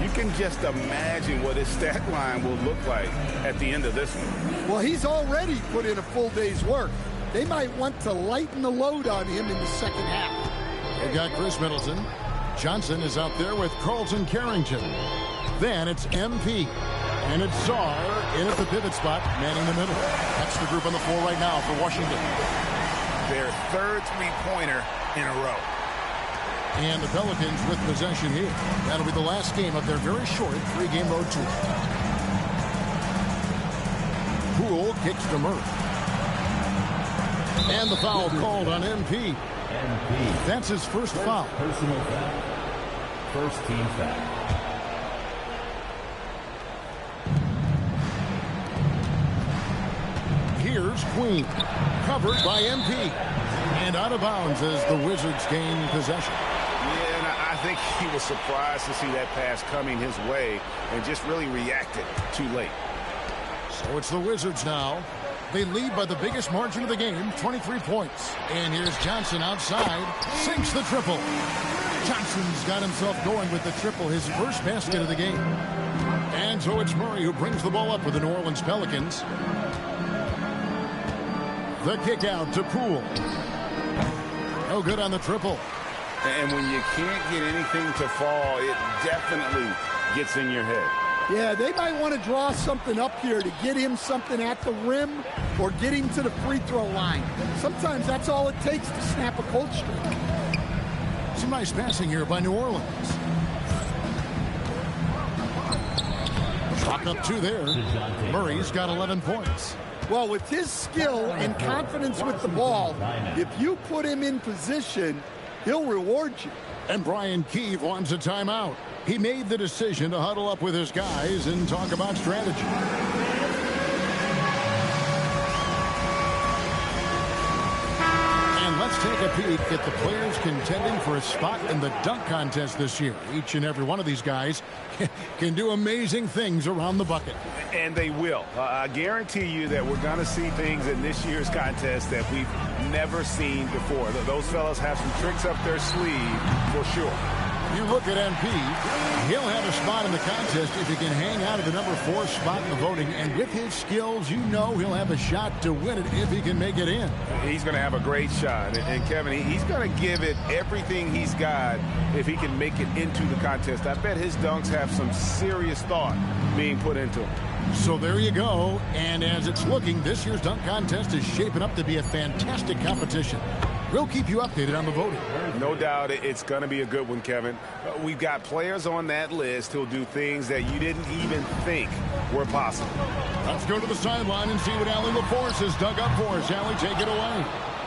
you can just imagine what his stat line will look like at the end of this one. Well, he's already put in a full day's work. They might want to lighten the load on him in the second half. They got Chris Middleton. Johnson is out there with Carlton Carrington. Then it's MP. And it's Czar in at the pivot spot, manning the middle. That's the group on the floor right now for Washington. Their third three-pointer in a row. And the Pelicans with possession here. That'll be the last game of their very short 3-game road tour. Poole kicks to Murray. And the foul called on MP. That's his first foul. Personal foul. First team foul. Here's Queen. Covered by MP. And out of bounds as the Wizards gain possession. Yeah, and I think he was surprised to see that pass coming his way and just really reacted too late. So it's the Wizards now. They lead by the biggest margin of the game, 23 points. And here's Johnson outside, sinks the triple. Johnson's got himself going with the triple, his first basket of the game. And so it's Murray who brings the ball up with the New Orleans Pelicans. The kick out to Poole. No good on the triple. And when you can't get anything to fall, it definitely gets in your head. Yeah, they might want to draw something up here to get him something at the rim or get him to the free throw line. Sometimes that's all it takes to snap a cold streak. Some nice passing here by New Orleans. Clock up 2 there. Murray's got 11 points. Well, with his skill and confidence with the ball, if you put him in position, he'll reward you. And Brian Keefe wants a timeout. He made the decision to huddle up with his guys and talk about strategy. And let's take a peek at the players contending for a spot in the dunk contest this year. Each and every one of these guys can do amazing things around the bucket. And they will. I guarantee you that we're going to see things in this year's contest that we've never seen before. Those fellas have some tricks up their sleeve for sure. You look at MP, he'll have a spot in the contest if he can hang out at the number 4 spot in the voting. And with his skills, you know he'll have a shot to win it if he can make it in. He's going to have a great shot. And Kevin, he's going to give it everything he's got if he can make it into the contest. I bet his dunks have some serious thought being put into them. So there you go. And as it's looking, this year's dunk contest is shaping up to be a fantastic competition. We'll keep you updated on the voting. No doubt it's going to be a good one, Kevin. We've got players on that list who'll do things that you didn't even think were possible. Let's go to the sideline and see what Allie LaForce has dug up for us. Allie, take it away.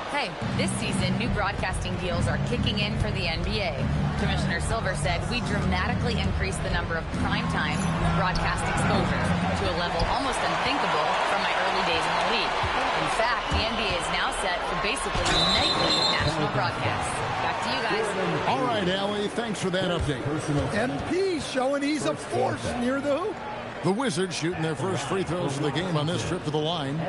Hey, this season, new broadcasting deals are kicking in for the NBA. Commissioner Silver said we dramatically increased the number of primetime broadcast exposure to a level almost unthinkable from my early days in the league. In fact, the NBA is now set for basically nightly national broadcasts. Back to you guys. All right, Allie, thanks for that update. MP showing he's a force near the hoop. The Wizards shooting their first free throws of the game on this trip to the line.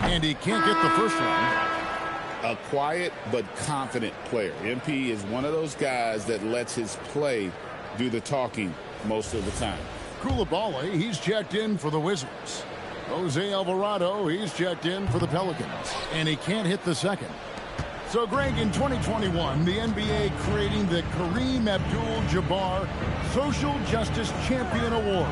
And he can't get the first one. A quiet but confident player. MP is one of those guys that lets his play do the talking most of the time. Coulibaly, he's checked in for the Wizards. Jose Alvarado, he's checked in for the Pelicans. And he can't hit the second. So, Greg, in 2021, the NBA creating the Kareem Abdul-Jabbar Social Justice Champion Award.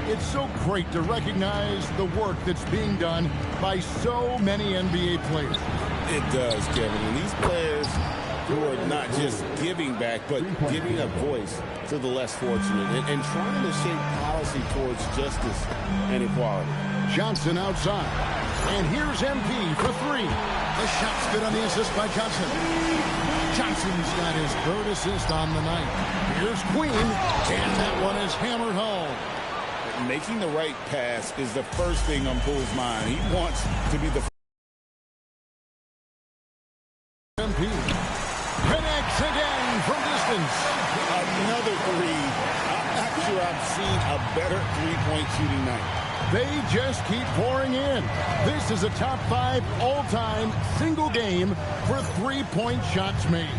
It's so great to recognize the work that's being done by so many NBA players. It does, Kevin. And these players who are not just giving back, but giving a voice to the less fortunate and trying to shape policy towards justice and equality. Johnson outside. And here's MP for 3. The shot's good on the assist by Johnson. Johnson's got his 3rd assist on the night. Here's Queen, and that one is hammered home. Making the right pass is the first thing on Poole's mind. He wants to be the MP connects again from distance. Another 3. I'm not sure I've seen a better three-point shooting night. They just keep pouring in. This is a top 5 all-time single game for three-point shots made.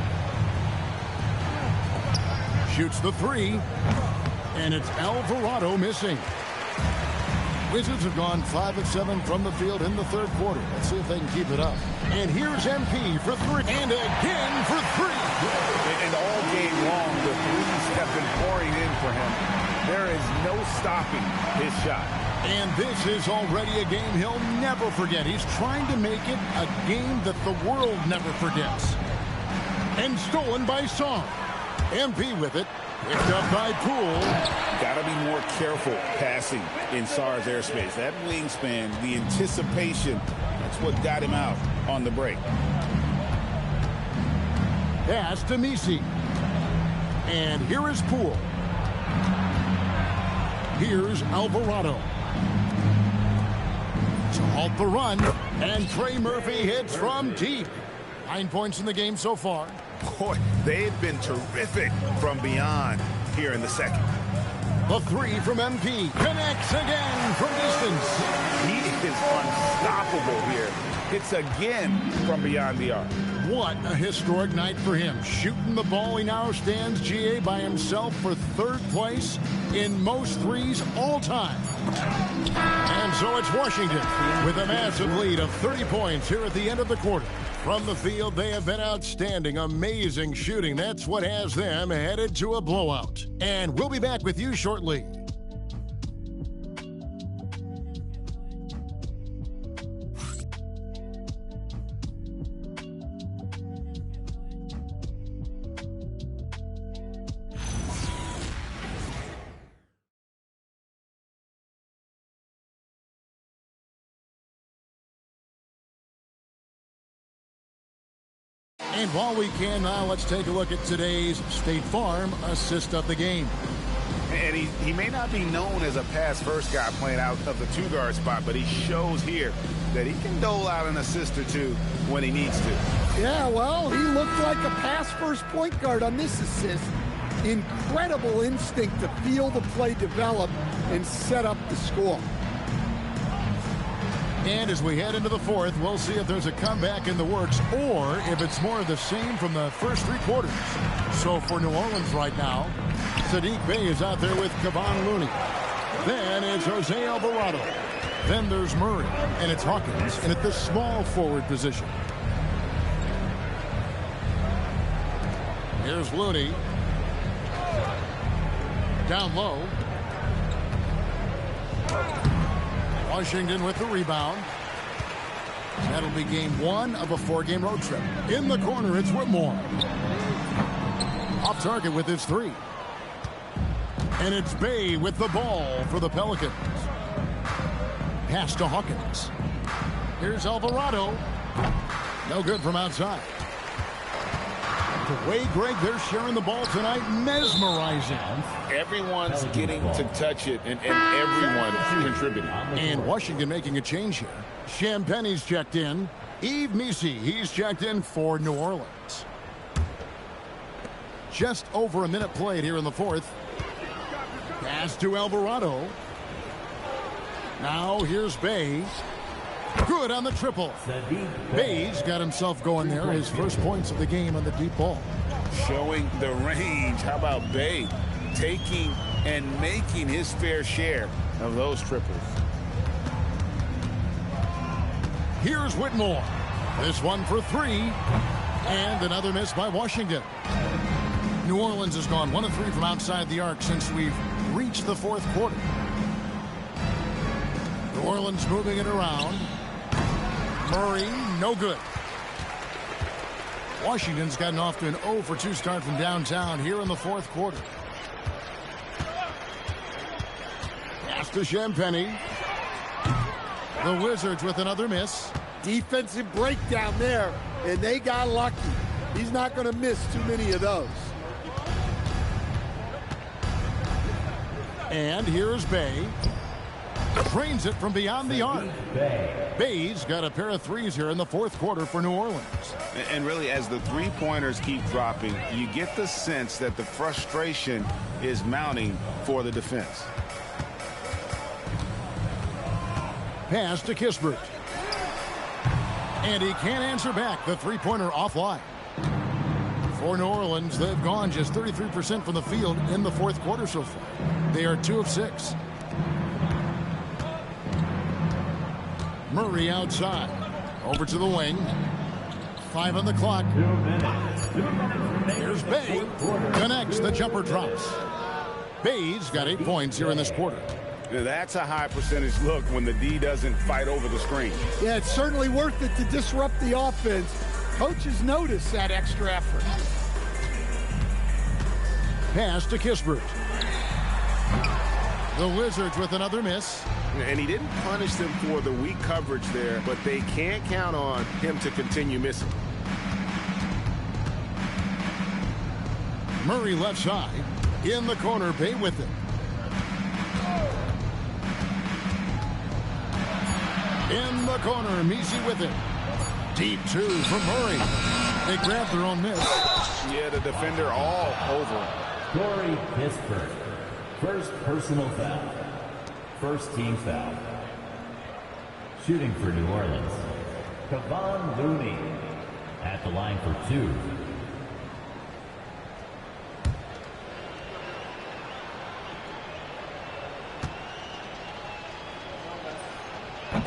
Shoots the 3, and it's Alvarado missing. Wizards have gone 5 of 7 from the field in the 3rd quarter. Let's see if they can keep it up. And here's MP for 3, and again for 3. And all game long, the threes have been pouring in for him. There is no stopping his shot. And this is already a game he'll never forget. He's trying to make it a game that the world never forgets. And stolen by Song. MP with it. Picked up by Poole. Got to be more careful passing in Sarr's airspace. That wingspan, the anticipation, that's what got him out on the break. Pass to Misi. And here is Poole. Here's Alvarado. To halt the run. And Trey Murphy hits from deep. 9 points in the game so far. Boy, they've been terrific from beyond here in the second. The three from MP connects again from distance. He is unstoppable here. Hits again from beyond the arc. What a historic night for him. Shooting the ball, he now stands GA by himself for third place in most threes all time. And so it's Washington with a massive lead of 30 points here at the end of the quarter. From the field, they have been outstanding, amazing shooting. That's what has them headed to a blowout. And we'll be back with you shortly. And while we can now, let's take a look at today's State Farm assist of the game. And he may not be known as a pass-first guy playing out of the two-guard spot, but he shows here that he can dole out an assist or two when he needs to. Yeah, well, he looked like a pass-first point guard on this assist. Incredible instinct to feel the play develop and set up the score. And as we head into the fourth, we'll see if there's a comeback in the works or if it's more of the same from the first three quarters. So for New Orleans right now, Saddiq Bey is out there with Kevon Looney. Then it's Jose Alvarado. Then there's Murray, and it's Hawkins, and at the small forward position. Here's Looney. Down low. Washington with the rebound. That'll be game one of a four-game road trip. In the corner, it's Whitmore. Off target with his three. And it's Bey with the ball for the Pelicans. Pass to Hawkins. Here's Alvarado. No good from outside. The way, Greg, they're sharing the ball tonight, mesmerizing. Everyone's getting to touch it, and everyone contributing. And Washington making a change here. Champagne's checked in. Yves Missi, he's checked in for New Orleans. Just over a minute played here in the fourth. Pass to Alvarado. Now here's Bey. Good on the triple. Bey's got himself going there. His first points of the game on the deep ball. Showing the range. How about Bey taking and making his fair share of those triples? Here's Whitmore. This one for three. And another miss by Washington. New Orleans has gone 1 of 3 from outside the arc since we've reached the fourth quarter. New Orleans moving it around. Murray, no good. Washington's gotten off to an 0 for 2 start from downtown here in the fourth quarter. Pass to Champagnie. The Wizards with another miss. Defensive breakdown there, and they got lucky. He's not going to miss too many of those. And here's Bey. Trains it from beyond the arc. Bey's got a pair of threes here in the fourth quarter for New Orleans. And really, as the three-pointers keep dropping, you get the sense that the frustration is mounting for the defense. Pass to Kispert. And he can't answer back. The three-pointer offline. For New Orleans, they've gone just 33% from the field in the fourth quarter so far. They are 2 of 6. Murray outside. Over to the wing. 5 on the clock. Here's Bey. Connects. The jumper drops. Bey's got 8 points here in this quarter. Now that's a high percentage look when the D doesn't fight over the screen. Yeah, it's certainly worth it to disrupt the offense. Coaches notice that extra effort. pass to Kispert. The Wizards with another miss. And he didn't punish them for the weak coverage there, but they can't count on him to continue missing. Murray left side. In the corner, Bay with it. In the corner, Misi with it. Deep two for Murray. They grab their own miss. Yeah, the defender all over him. Corey Kispert. First personal foul. First team foul. Shooting for New Orleans, Kevon Looney at the line for 2.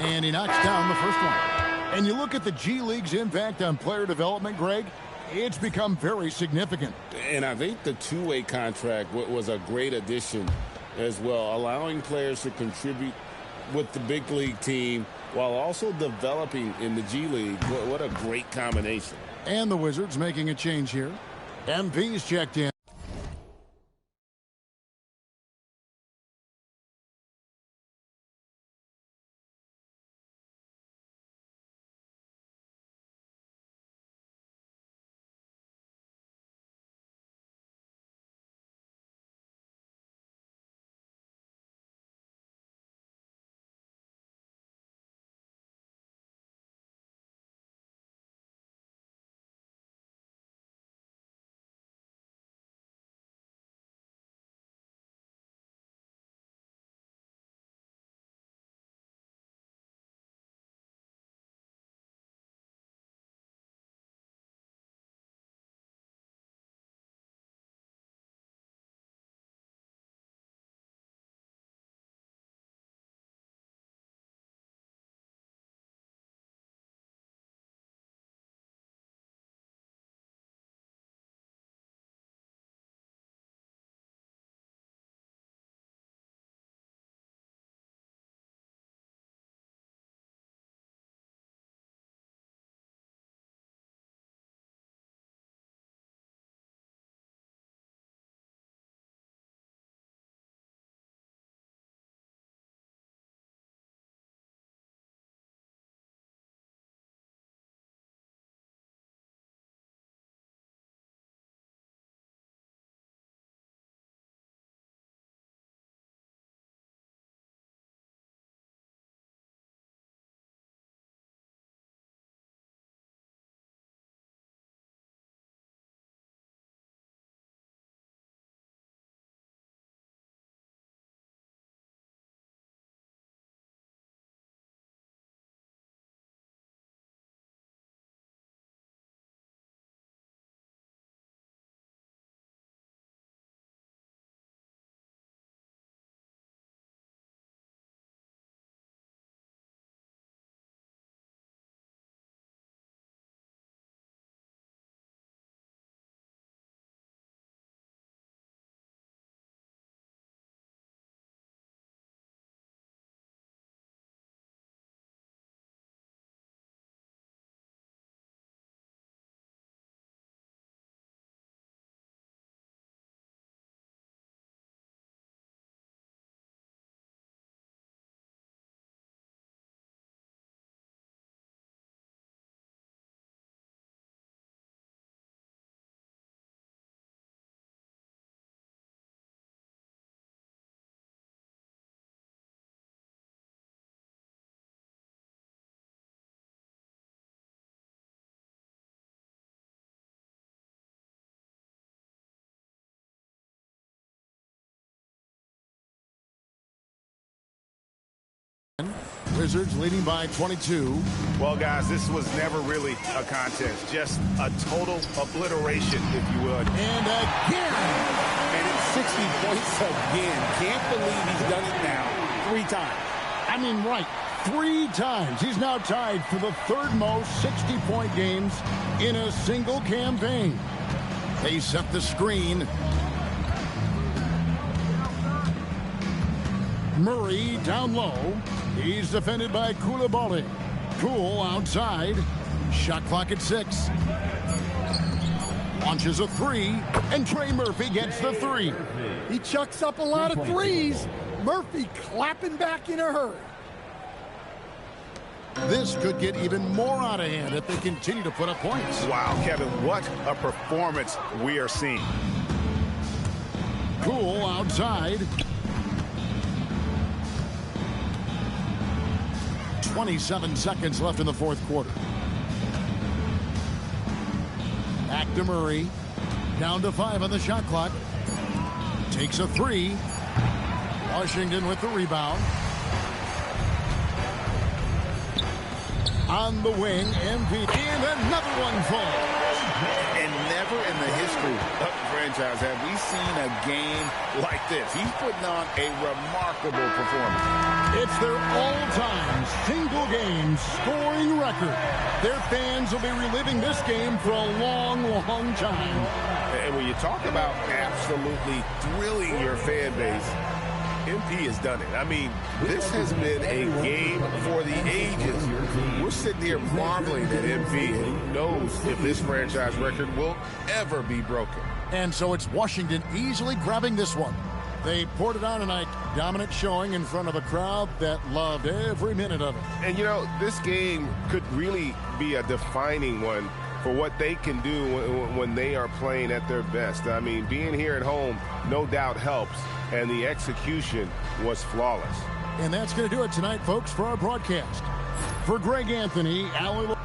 And he knocks down the first one. And you look at the G League's impact on player development, Greg, it's become very significant. And I think the two-way contract was a great addition as well, allowing players to contribute with the big league team while also developing in the G League. What a great combination. And the Wizards making a change here. MP's checked in. Wizards leading by 22. Well, guys, this was never really a contest. Just a total obliteration, if you would. And again. And it's 60 points again. Can't believe he's done it now 3 times. I mean, right. 3 times. He's now tied for the third most 60-point games in a single campaign. They set the screen. Murray down low. He's defended by Coulibaly. Poole outside. Shot clock at 6. launches a three, and Trey Murphy gets the three. He chucks up a lot of threes. Murphy clapping back in a hurry. This could get even more out of hand if they continue to put up points. Wow, Kevin, what a performance we are seeing. Poole outside. 27 seconds left in the fourth quarter. Back to Murray. Down to 5 on the shot clock. Takes a three. Washington with the rebound. On the wing, MVP, and another one falls. And never in the history of the franchise have we seen a game like this. He's putting on a remarkable performance. It's their all-time single-game scoring record. Their fans will be reliving this game for a long, long time. And when you talk about absolutely thrilling your fan base, MP has done it. I mean, this has been a game for the ages. We're sitting here marveling at MP, and who knows if this franchise record will ever be broken. And so it's Washington easily grabbing this one. They poured it on tonight. Dominant showing in front of a crowd that loved every minute of it. And, you know, this game could really be a defining one for what they can do when they are playing at their best. I mean, being here at home no doubt helps, and the execution was flawless. And that's going to do it tonight, folks, for our broadcast. For Greg Anthony, Alan...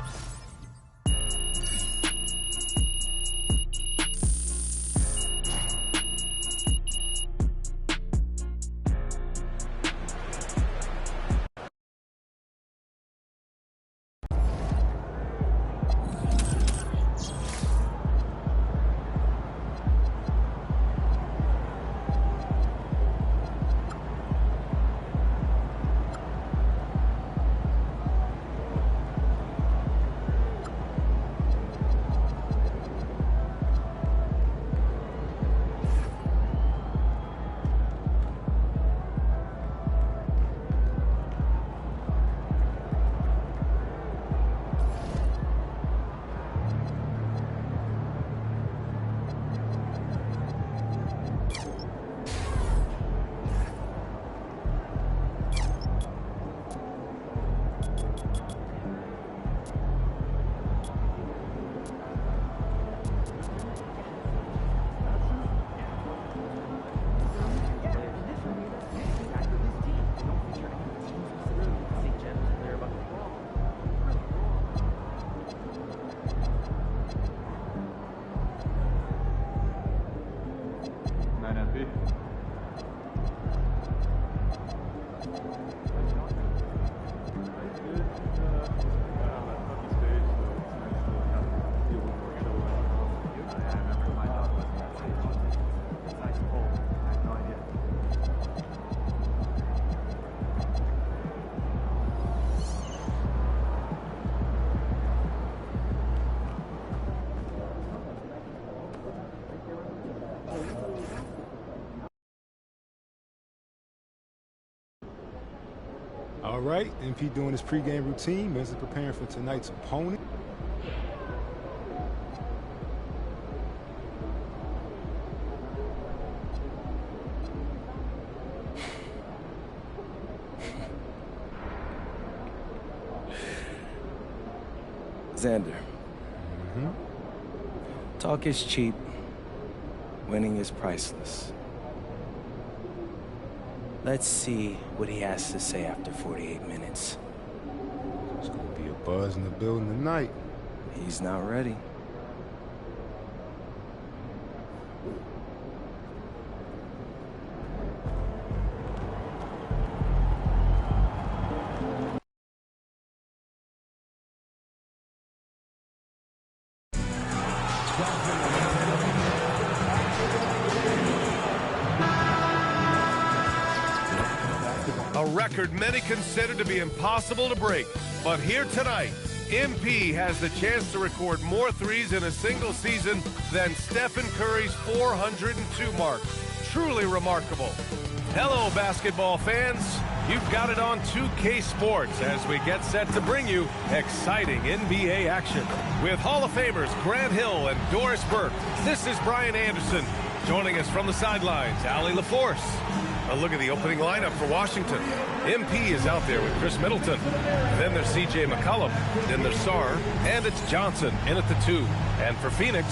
All right, MP doing his pregame routine, mentally preparing for tonight's opponent. Xander. Talk is cheap. Winning is priceless. Let's see what he has to say after 48 minutes. There's going to be a buzz in the building tonight. He's not ready. A record many consider to be impossible to break. But here tonight, MP has the chance to record more threes in a single season than Stephen Curry's 402 mark. Truly remarkable. Hello, basketball fans. You've got it on 2K Sports as we get set to bring you exciting NBA action. With Hall of Famers Grant Hill and Doris Burke, this is Brian Anderson. Joining us from the sidelines, Allie LaForce. A look at the opening lineup for Washington. MP is out there with Chris Middleton. Then there's C.J. McCollum. Then there's Sarr. And it's Johnson in at the 2. And for Phoenix,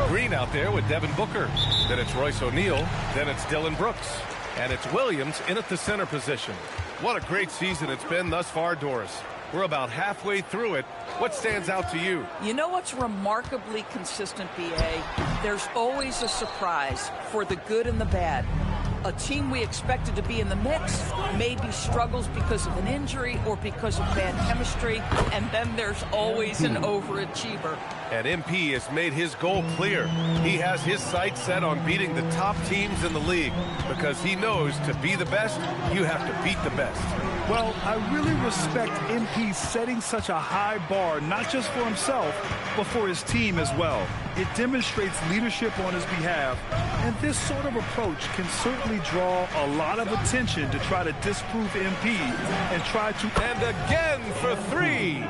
Green out there with Devin Booker. Then it's Royce O'Neal. Then it's Dillon Brooks. And it's Williams in at the center position. What a great season it's been thus far, Doris. We're about halfway through it. What stands out to you? You know what's remarkably consistent, B.A.? There's always a surprise for the good and the bad. A team we expected to be in the mix maybe struggles because of an injury or because of bad chemistry, and then there's always an overachiever. And MP has made his goal clear. He has his sights set on beating the top teams in the league because he knows to be the best, you have to beat the best. Well, I really respect MP setting such a high bar, not just for himself, but for his team as well. It demonstrates leadership on his behalf, and this sort of approach can certainly draw a lot of attention to try to disprove MP and try to... And again for 3.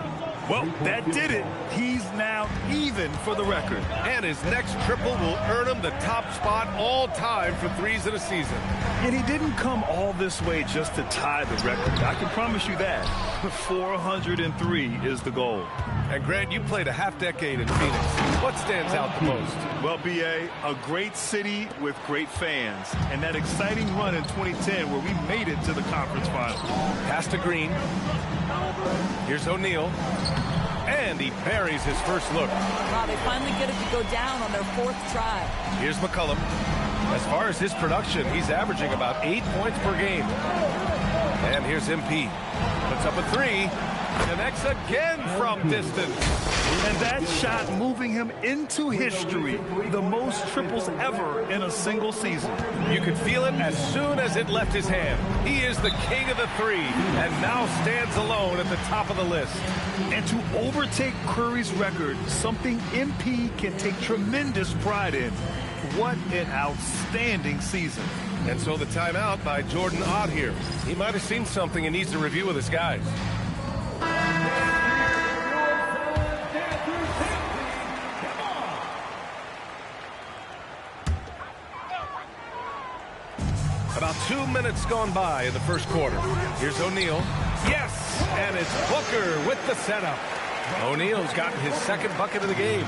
Well, that did it. He's now even for the record. And his next triple will earn him the top spot all time for threes in a season. And he didn't come all this way just to tie the record. I can promise you that. 403 is the goal. And Grant, you played a half-decade in Phoenix. What stands out the most? Well, B.A., a great city with great fans. And that exciting run in 2010 where we made it to the conference final. Pass to Green. Here's O'Neal. And he buries his first look. Wow, they finally get it to go down on their 4th try. Here's McCollum. As far as his production, he's averaging about 8 points per game. And here's MP. Puts up a 3. Connects again from distance. And that shot moving him into history. The most triples ever in a single season. You could feel it as soon as it left his hand. He is the king of the 3 and now stands alone at the top of the list. And to overtake Curry's record, something MP can take tremendous pride in. What an outstanding season. And so the timeout by Jordan Ott here. He might have seen something and needs to review with his guys. About 2 minutes gone by in the first quarter. Here's O'Neal. Yes, and it's Booker with the setup. O'Neal's gotten his second bucket of the game.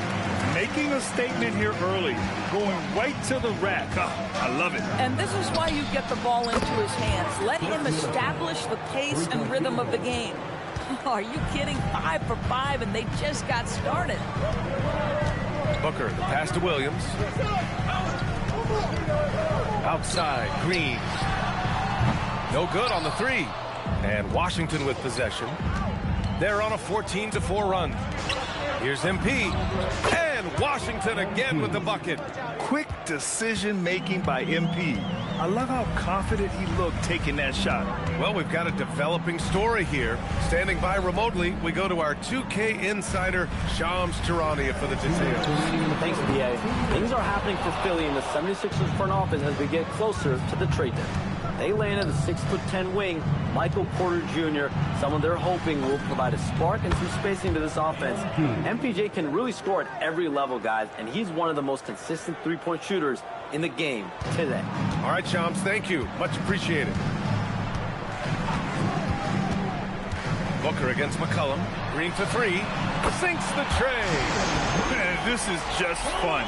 Making a statement here early, going right to the rack. Oh, I love it. And this is why you get the ball into his hands. Let him establish the pace and rhythm of the game. Are you kidding? 5 for 5, and they just got started. Booker, the pass to Williams. Outside, Green. No good on the 3. And Washington with possession. They're on a 14-4 run. Here's MP. And Washington again with the bucket. Quick decision-making by MP. I love how confident he looked taking that shot. Well, we've got a developing story here. Standing by remotely, we go to our 2K insider, Shams Charania, for the details. Thanks, B.A. Things are happening for Philly in the 76ers front office as we get closer to the trade deadline. They landed a 6'10" wing, Michael Porter Jr., someone they're hoping will provide a spark and some spacing to this offense. MPJ can really score at every level, guys, and he's one of the most consistent three-point shooters in the game today. All right, Shams, thank you. Much appreciated. Booker against McCollum. Green for 3. Sinks the tray. Man, this is just fun.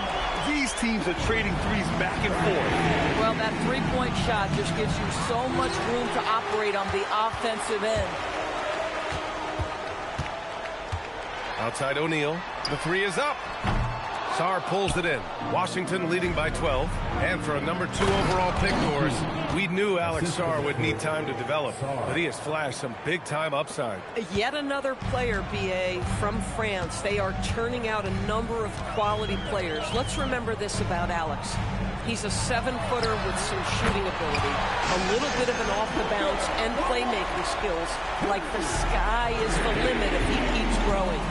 These teams are trading threes back and forth. Well, that three-point shot just gives you so much room to operate on the offensive end. Outside O'Neal. The 3 is up. Sarr pulls it in. Washington leading by 12. And for a number 2 overall pick, Doris, we knew Alex Sarr would need time to develop, but he has flashed some big-time upside. Yet another player, B.A., from France. They are churning out a number of quality players. Let's remember this about Alex. He's a 7-footer with some shooting ability, a little bit of an off-the-bounce and playmaking skills. Like the sky is the limit if he keeps growing.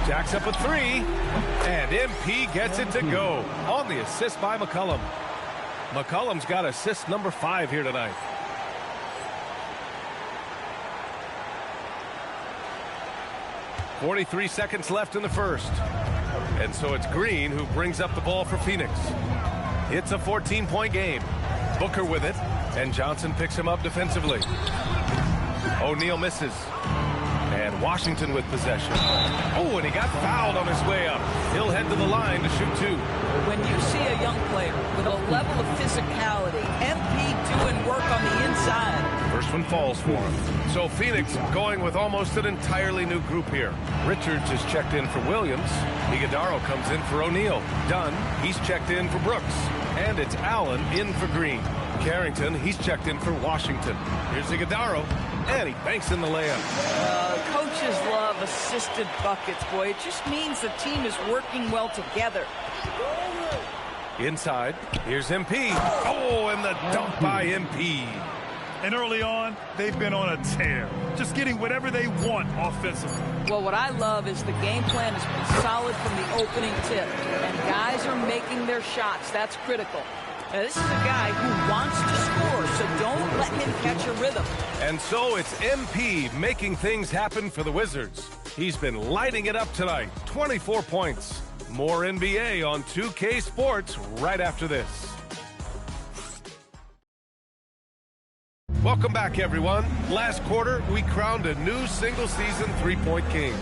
Jacks up a 3, and MP gets it to go. On the assist by McCollum. McCollum's got assist number 5 here tonight. 5 43 seconds left in the first. And so it's Green who brings up the ball for Phoenix. It's a 14-point game. Booker with it, and Johnson picks him up defensively. O'Neal misses. And Washington with possession. Oh, and he got fouled on his way up. He'll head to the line to shoot two. When you see a young player with a level of physicality, MP doing work on the inside. First one falls for him. So Phoenix going with almost an entirely new group here. Richards is checked in for Williams. Iguodaro comes in for O'Neal. Dunn, he's checked in for Brooks. And it's Allen in for Green. Carrington, he's checked in for Washington. Here's Iguodaro, and he banks in the layup. Coaches love assisted buckets, boy. It just means the team is working well together. Inside, here's MP. Oh, and the dunk by MP. And early on, they've been on a tear, just getting whatever they want offensively. Well, what I love is the game plan has been solid from the opening tip, and guys are making their shots. That's critical. Now, this is a guy who wants to score, so don't let him catch a rhythm. And so it's MP making things happen for the Wizards. He's been lighting it up tonight. 24 points. More NBA on 2K Sports right after this. Welcome back, everyone. Last quarter, we crowned a new single-season three-point king.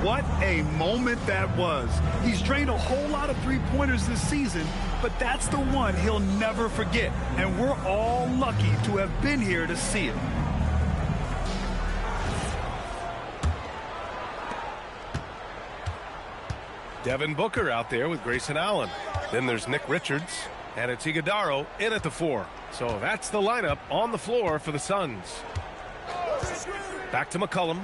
What a moment that was. He's drained a whole lot of three-pointers this season, but that's the one he'll never forget. And we're all lucky to have been here to see it. Devin Booker out there with Grayson Allen. Then there's Nick Richards, and it's Iguodaro in at the 4. So that's the lineup on the floor for the Suns. Back to McCollum.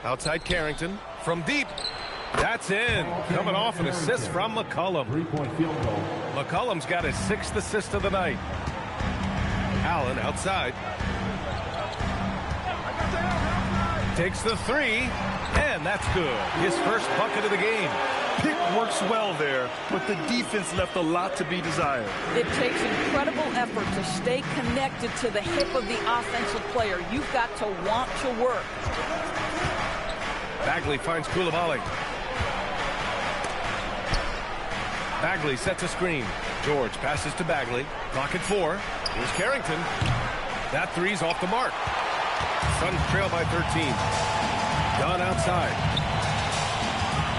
Outside Carrington. From deep. That's in. Coming off an assist from McCollum. Three-point field goal. McCollum's got his 6th assist of the night. Allen outside. Takes the 3, and that's good. His first bucket of the game. Pick works well there, but the defense left a lot to be desired. It takes incredible effort to stay connected to the hip of the offensive player. You've got to want to work. Bagley finds Coulibaly. Bagley sets a screen. George passes to Bagley. Clock at 4. Here's Carrington. That 3's off the mark. Suns trail by 13. Dunn outside.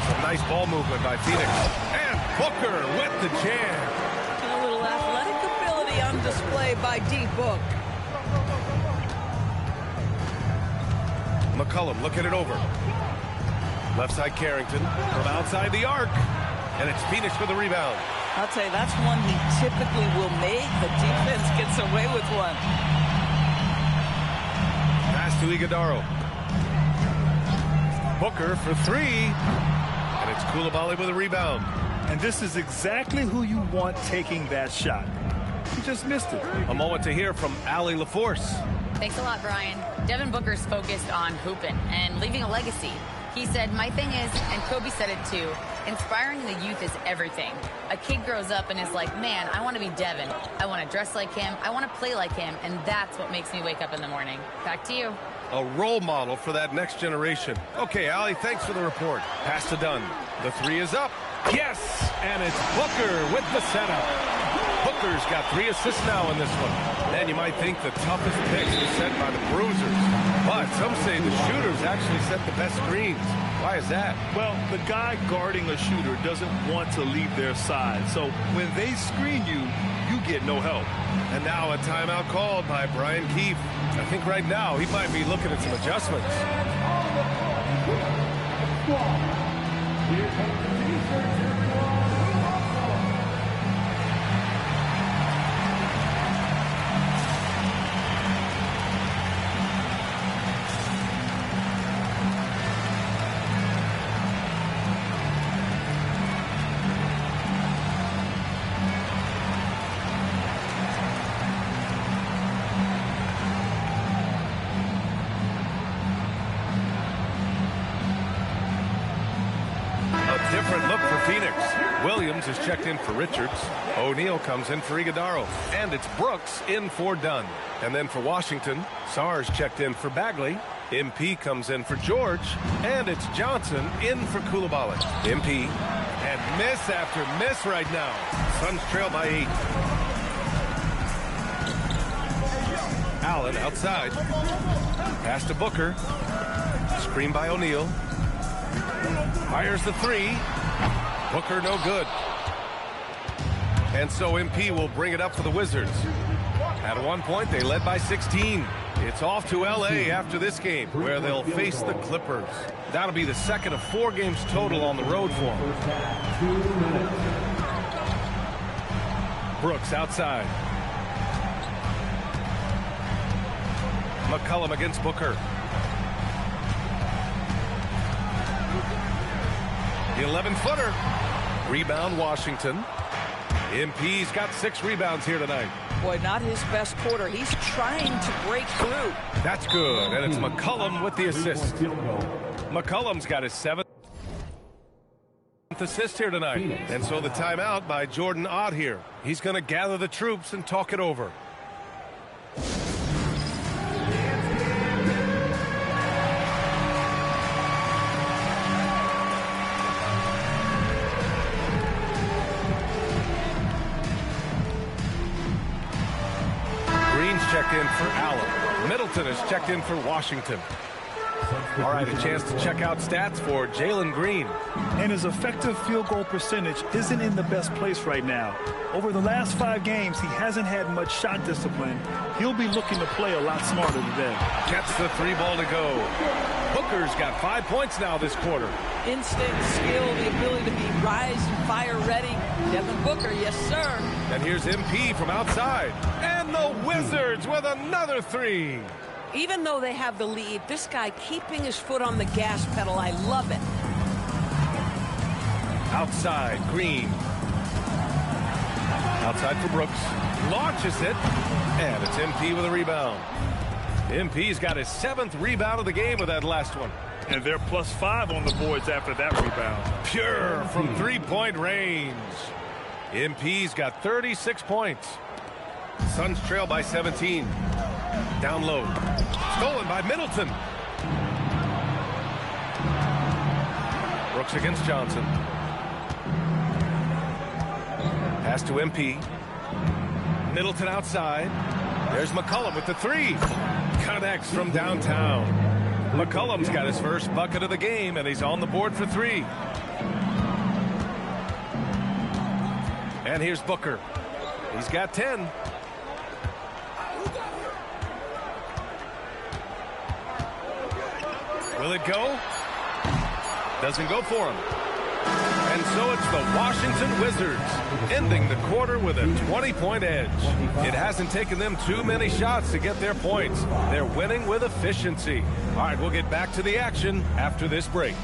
Some nice ball movement by Phoenix. And Booker with the jam. A little athletic ability on display by D-Book. McCollum looking it over. Left side Carrington from outside the arc. And it's Phoenix for the rebound. I'll tell you, that's one he typically will make. The defense gets away with one. Pass to Iguodaro. Booker for 3. And it's Coulibaly with a rebound. And this is exactly who you want taking that shot. He just missed it. A moment to hear from Allie LaForce. Thanks a lot, Brian. Devin Booker's focused on hooping and leaving a legacy. He said, my thing is, and Kobe said it too, inspiring the youth is everything. A kid grows up and is like, man, I want to be Devin. I want to dress like him. I want to play like him. And that's what makes me wake up in the morning. Back to you. A role model for that next generation. Okay, Allie, thanks for the report. Pass to Dunn. The 3 is up. Yes! And it's Booker with the setup. Booker's got 3 assists now in this one. And you might think the toughest picks were set by the bruisers. But some say the shooters actually set the best screens. Why is that? Well, the guy guarding a shooter doesn't want to leave their side. So when they screen you, you get no help. And now a timeout called by Brian Keefe. I think right now he might be looking at some adjustments. Different look for Phoenix. Williams is checked in for Richards. O'Neal comes in for Iguodaro. And it's Brooks in for Dunn. And then for Washington, Sarge checked in for Bagley. MP comes in for George, and it's Johnson in for Coulibaly. MP, and miss after miss right now. Suns trail by 8. Allen outside. Pass to Booker. Screen by O'Neal. Fires the 3. Booker no good. And so MP will bring it up for the Wizards. At one point, they led by 16. It's off to L.A. after this game, where they'll face the Clippers. That'll be the second of 4 games total on the road for them. Brooks outside. McCollum against Booker. The 11-footer. Rebound Washington. MP's got 6 rebounds here tonight. Boy, not his best quarter. He's trying to break through. That's good, and it's McCollum with the assist. McCollum's got his 7th assist here tonight. And so the timeout by Jordan Ott here. He's going to gather the troops and talk it over. Checked in for Allen. Middleton is checked in for Washington. All right, a chance to check out stats for Jalen Green. And his effective field goal percentage isn't in the best place right now. Over the last 5 games, he hasn't had much shot discipline. He'll be looking to play a lot smarter today. Gets the 3 ball to go. Booker's got 5 points now this quarter. Instinct, skill, the ability to be rise and fire ready. Devin Booker, yes, sir. And here's MP from outside. And the Wizards with another 3. Even though they have the lead, this guy keeping his foot on the gas pedal, I love it. Outside, Green. Outside for Brooks. Launches it. And it's MP with a rebound. MP's got his 7th rebound of the game with that last one. And they're +5 on the boards after that rebound. Pure from 3-point range. MP's got 36 points. Suns trail by 17. Down low. Stolen by Middleton. Brooks against Johnson. Pass to MP. Middleton outside. There's McCollum with the 3. Connects from downtown. McCollum's got his first bucket of the game, and he's on the board for 3. And here's Booker. He's got 10. Will it go? Doesn't go for him. And so it's the Washington Wizards ending the quarter with a 20-point edge. It hasn't taken them too many shots to get their points. They're winning with efficiency. All right, we'll get back to the action after this break.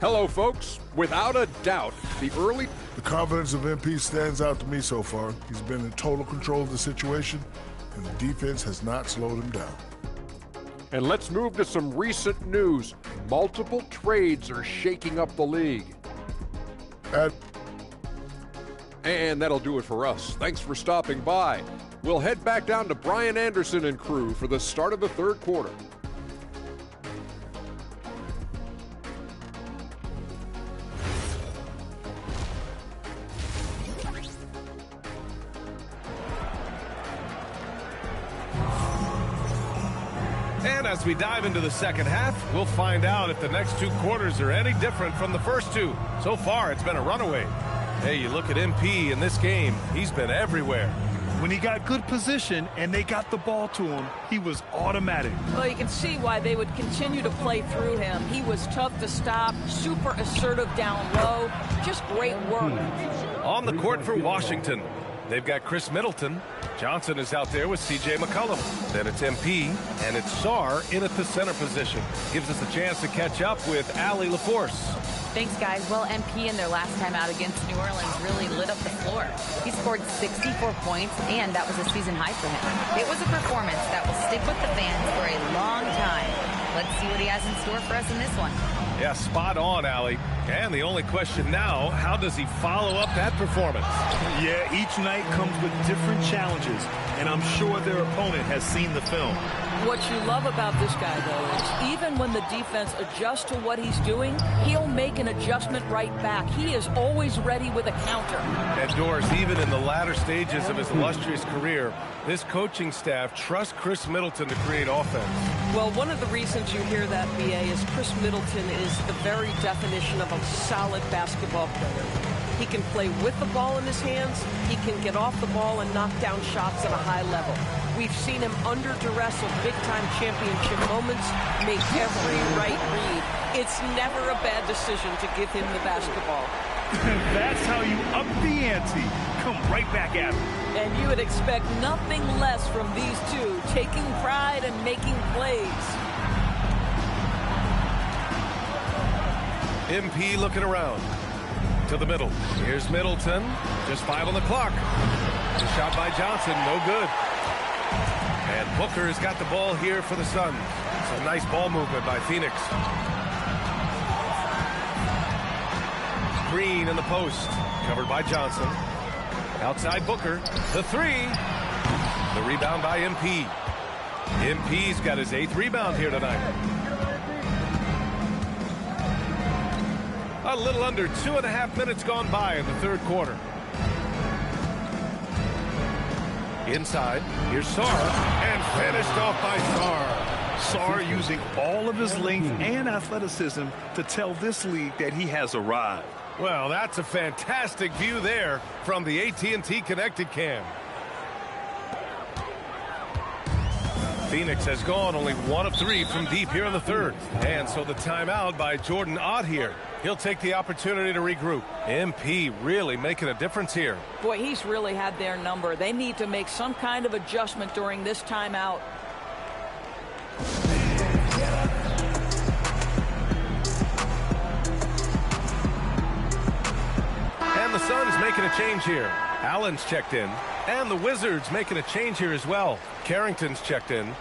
Hello, folks. Without a doubt, the confidence of MP stands out to me so far. He's been in total control of the situation, and the defense has not slowed him down. And let's move to some recent news. Multiple trades are shaking up the league. And that'll do it for us. Thanks for stopping by. We'll head back down to Brian Anderson and crew for the start of the 3rd quarter. And as we dive into the second half, we'll find out if the next 2 quarters are any different from the first 2. So far, it's been a runaway. Hey, you look at MP in this game, he's been everywhere. When he got good position and they got the ball to him, he was automatic. Well, you can see why they would continue to play through him. He was tough to stop, super assertive down low, just great work. On the court for Washington, they've got Chris Middleton. Johnson is out there with C.J. McCollum. Then it's MP, and it's Sarr in at the center position. Gives us a chance to catch up with Allie LaForce. Thanks, guys. Well, MP in their last time out against New Orleans really lit up the floor. He scored 64 points, and that was a season high for him. It was a performance that will stick with the fans for a long time. Let's see what he has in store for us in this one. Yeah, spot on, Allie. And the only question now, how does he follow up that performance? Yeah, each night comes with different challenges, and I'm sure their opponent has seen the film. What you love about this guy, though, is even when the defense adjusts to what he's doing, he'll make an adjustment right back. He is always ready with a counter. And Doris, even in the latter stages of his illustrious career, this coaching staff trusts Chris Middleton to create offense. Well, one of the reasons you hear that, B.A., is Chris Middleton is the very definition of a solid basketball player. He can play with the ball in his hands. He can get off the ball and knock down shots at a high level. We've seen him under duress of big-time championship moments make every right read. It's never a bad decision to give him the basketball. That's how you up the ante. Come right back at him. And you would expect nothing less from these two, taking pride and making plays. MP looking around. To the middle. Here's Middleton. Just 5 on the clock. The shot by Johnson, no good. And Booker has got the ball here for the Suns. Some nice ball movement by Phoenix. Green in the post. Covered by Johnson. Outside Booker. The 3. The rebound by MP. MP's got his 8th rebound here tonight. A little under 2.5 minutes gone by in the third quarter. Inside, here's Sarr, and finished off by Sarr. Sarr using all of his length and athleticism to tell this league that he has arrived. Well, that's a fantastic view there from the AT&T Connected Cam. Phoenix has gone only 1 of 3 from deep here in the third. And so the timeout by Jordan Ott here. He'll take the opportunity to regroup. MP really making a difference here. Boy, he's really had their number. They need to make some kind of adjustment during this timeout. And the Suns making a change here. Allen's checked in. And the Wizards making a change here as well. Carrington's checked in.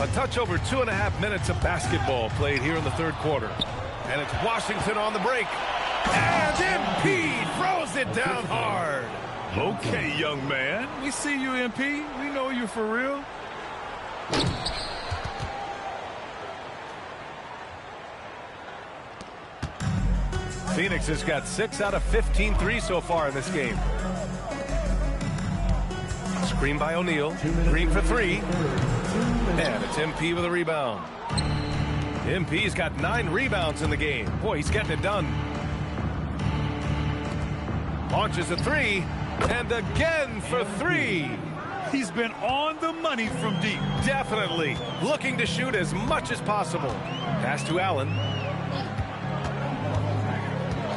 A touch over 2.5 minutes of basketball played here in the third quarter. And it's Washington on the break. And MP throws it down hard. Okay, young man. We see you, MP. We know you for real. Phoenix has got 6 out of 15 threes so far in this game. Screen by O'Neal. Green for 3. And it's MP with a rebound. MP's got 9 rebounds in the game. Boy, he's getting it done. Launches a 3. And again for 3. He's been on the money from deep. Definitely. Looking to shoot as much as possible. Pass to Allen.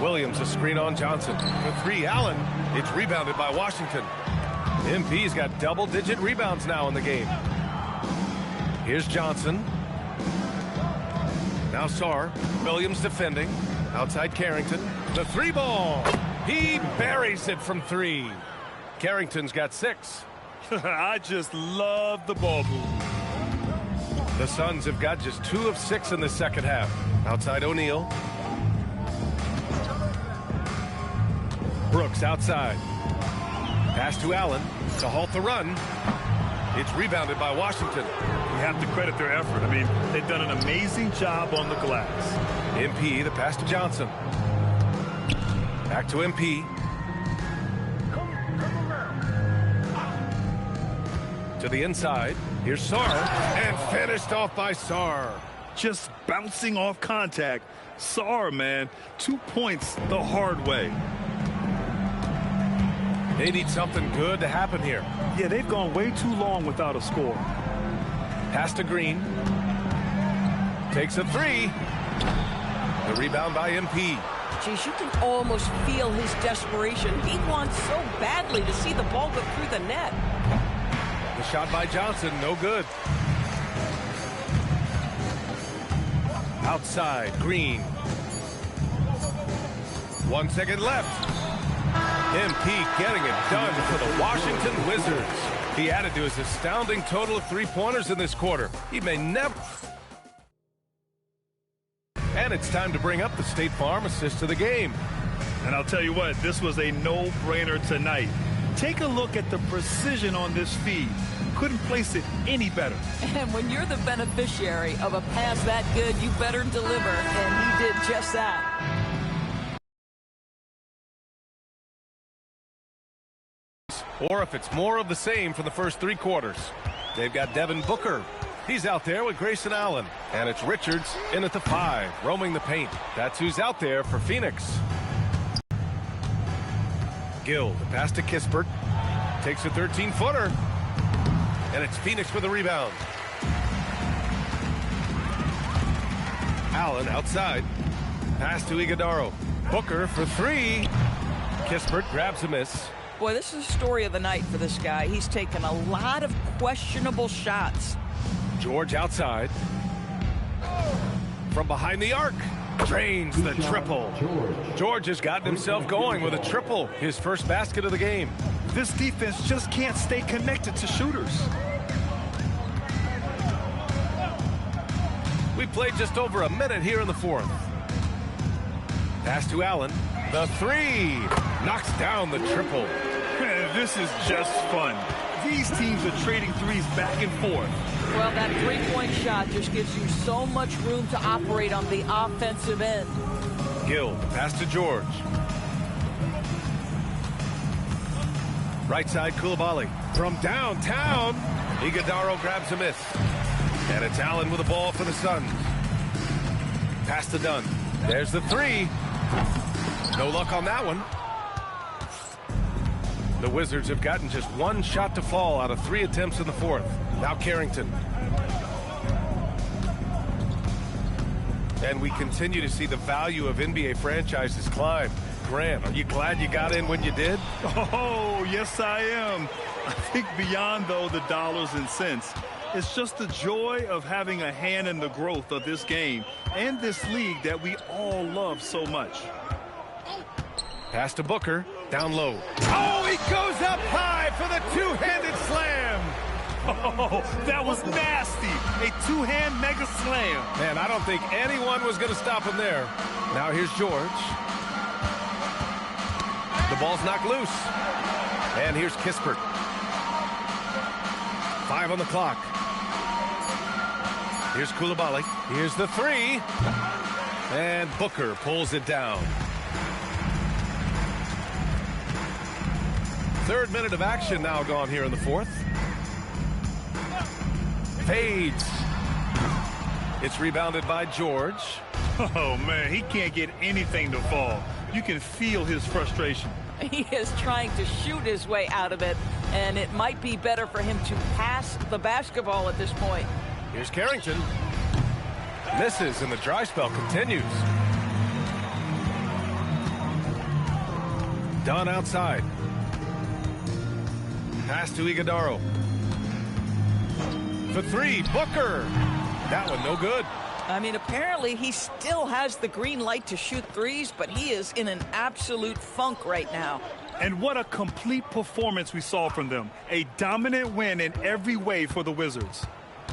Williams a screen on Johnson. For 3, Allen. It's rebounded by Washington. MP's got double-digit rebounds now in the game. Here's Johnson. Now Sarr. Williams defending. Outside Carrington. The 3 ball. He buries it from 3. Carrington's got 6. I just love the ball move. The Suns have got just 2 of 6 in the second half. Outside O'Neal. Brooks outside. Pass to Allen to halt the run. It's rebounded by Washington. You have to credit their effort. I mean, they've done an amazing job on the glass. MP, the pass to Johnson. Back to MP. To the inside. Here's Sarr. And finished off by Sarr. Just bouncing off contact. Sarr, man. 2 points the hard way. They need something good to happen here. Yeah, they've gone way too long without a score. Pass to Green. Takes a 3. The rebound by MP. Geez, you can almost feel his desperation. He wants so badly to see the ball go through the net. The shot by Johnson, no good. Outside, Green. 1 second left. MP getting it done for the Washington Wizards. He added to his astounding total of 3-pointers in this quarter. He may never... And it's time to bring up the State Farm assist of the game. And I'll tell you what, this was a no-brainer tonight. Take a look at the precision on this feed. Couldn't place it any better. And when you're the beneficiary of a pass that good, you better deliver, and he did just that. Or if it's more of the same for the first 3 quarters. They've got Devin Booker. He's out there with Grayson Allen. And it's Richards in at the 5, roaming the paint. That's who's out there for Phoenix. Gill, the pass to Kispert. Takes a 13-footer. And it's Phoenix for the rebound. Allen outside. Pass to Iguodaro. Booker for 3. Kispert grabs a miss. Boy, this is the story of the night for this guy. He's taken a lot of questionable shots. George outside. From behind the arc. Drains the triple. George has gotten himself going with a triple. His first basket of the game. This defense just can't stay connected to shooters. We played just over a minute here in the 4th. Pass to Allen. The 3. Knocks down the triple. Man, this is just fun. These teams are trading threes back and forth. Well, that 3-point shot just gives you so much room to operate on the offensive end. Gill, pass to George. Right side, Coulibaly. From downtown, Iguodaro grabs a miss. And it's Allen with the ball for the Suns. Pass to Dunn. There's the 3. No luck on that one. The Wizards have gotten just 1 shot to fall out of 3 attempts in the 4th. Now Carrington. And we continue to see the value of NBA franchises climb. Grant, are you glad you got in when you did? Oh, yes, I am. I think beyond, though, the dollars and cents, it's just the joy of having a hand in the growth of this game and this league that we all love so much. Pass to Booker, down low. Oh, he goes up high for the 2-handed slam. Oh, that was nasty. A 2-hand mega slam. Man, I don't think anyone was going to stop him there. Now here's George. The ball's knocked loose. And here's Kispert. 5 on the clock. Here's Coulibaly. Here's the 3. And Booker pulls it down. 3rd minute of action now gone here in the 4th. Fades. It's rebounded by George. Oh, man, he can't get anything to fall. You can feel his frustration. He is trying to shoot his way out of it, and it might be better for him to pass the basketball at this point. Here's Carrington. Misses, and the dry spell continues. Dunn outside. Pass to Iguodaro. For 3, Booker. That one no good. I mean, apparently he still has the green light to shoot threes, but he is in an absolute funk right now. And what a complete performance we saw from them. A dominant win in every way for the Wizards.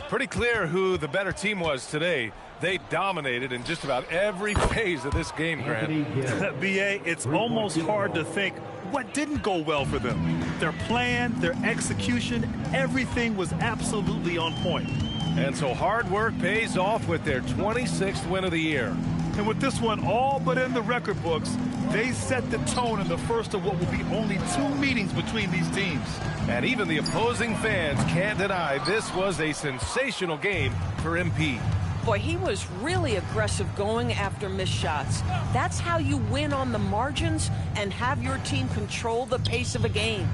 Pretty clear who the better team was today. They dominated in just about every phase of this game, Grant. B.A., it's almost hard to think what didn't go well for them. Their plan, their execution, everything was absolutely on point. And so hard work pays off with their 26th win of the year. And with this one all but in the record books, they set the tone in the first of what will be only 2 meetings between these teams. And even the opposing fans can't deny this was a sensational game for MP. Boy, he was really aggressive going after missed shots. That's how you win on the margins and have your team control the pace of a game.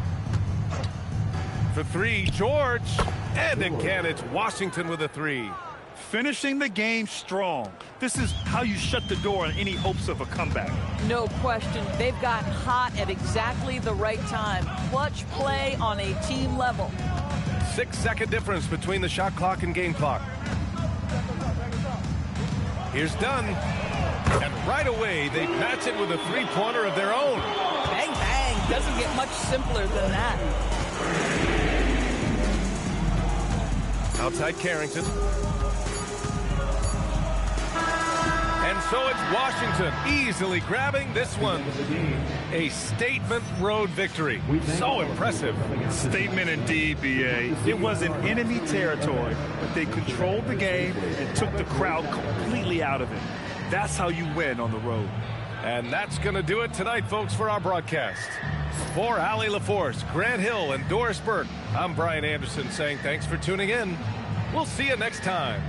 For 3, George. And again, it's Washington with a 3. Finishing the game strong. This is how you shut the door on any hopes of a comeback. No question. They've gotten hot at exactly the right time. Clutch play on a team level. 6-second difference between the shot clock and game clock. Here's Dunn. And right away, they match it with a 3-pointer of their own. Bang, bang. Doesn't get much simpler than that. Outside Carrington. And so it's Washington easily grabbing this one. A statement road victory. So impressive. Statement indeed, B.A. It was in enemy territory, but they controlled the game and took the crowd completely out of it. That's how you win on the road. And that's going to do it tonight, folks, for our broadcast. For Allie LaForce, Grant Hill, and Doris Burke, I'm Brian Anderson saying thanks for tuning in. We'll see you next time.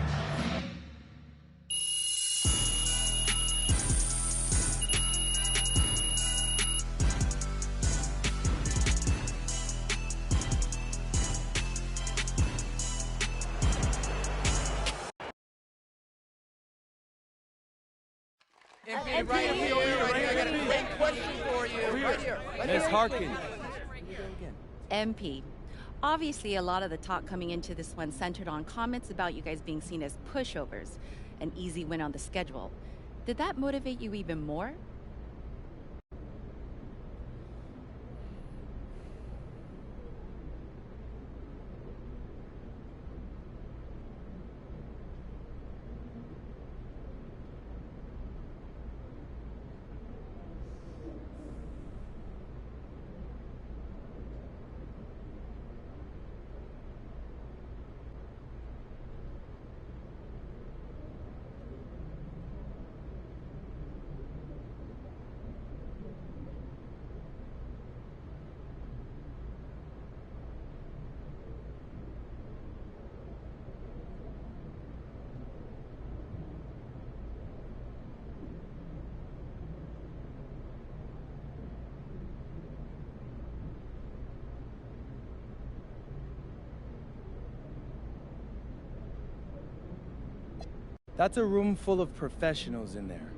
Miss Harkin. MP. Obviously, a lot of the talk coming into this one centered on comments about you guys being seen as pushovers, an easy win on the schedule. Did that motivate you even more? That's a room full of professionals in there.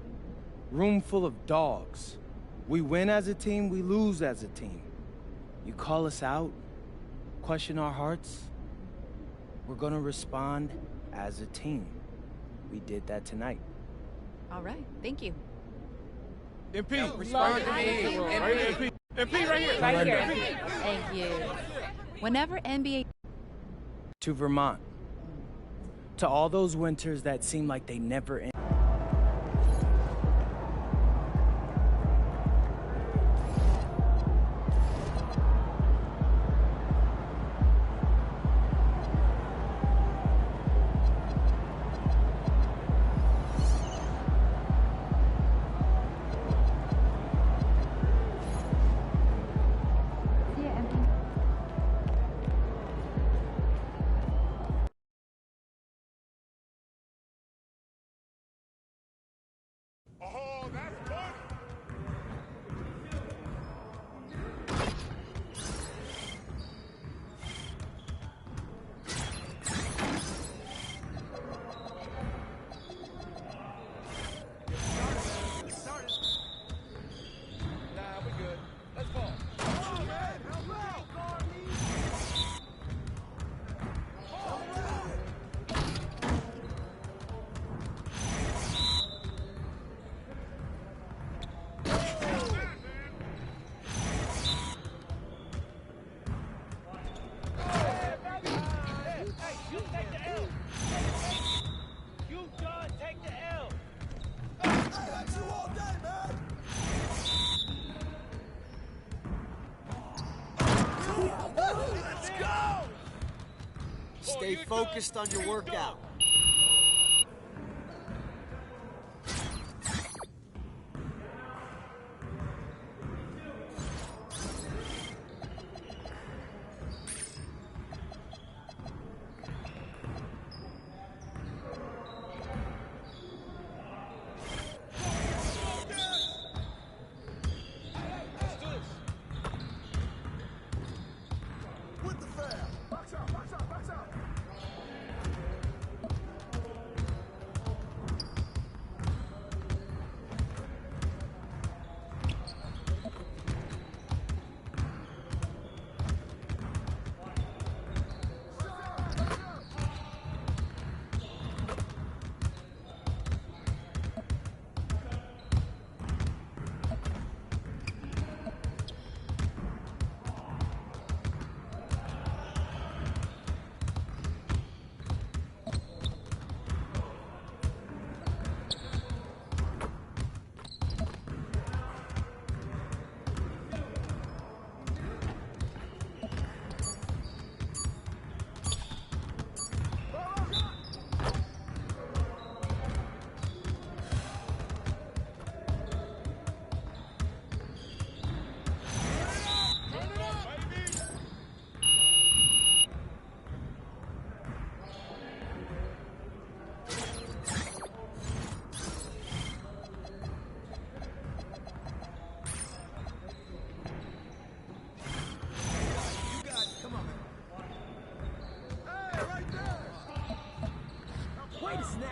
Room full of dogs. We win as a team, we lose as a team. You call us out, question our hearts, we're gonna respond as a team. We did that tonight. All right, thank you. MP, respond to me. MP right here. Right here. Thank you. Whenever NBA... To Vermont. To all those winters that seem like they never end. Stay focused on your workout.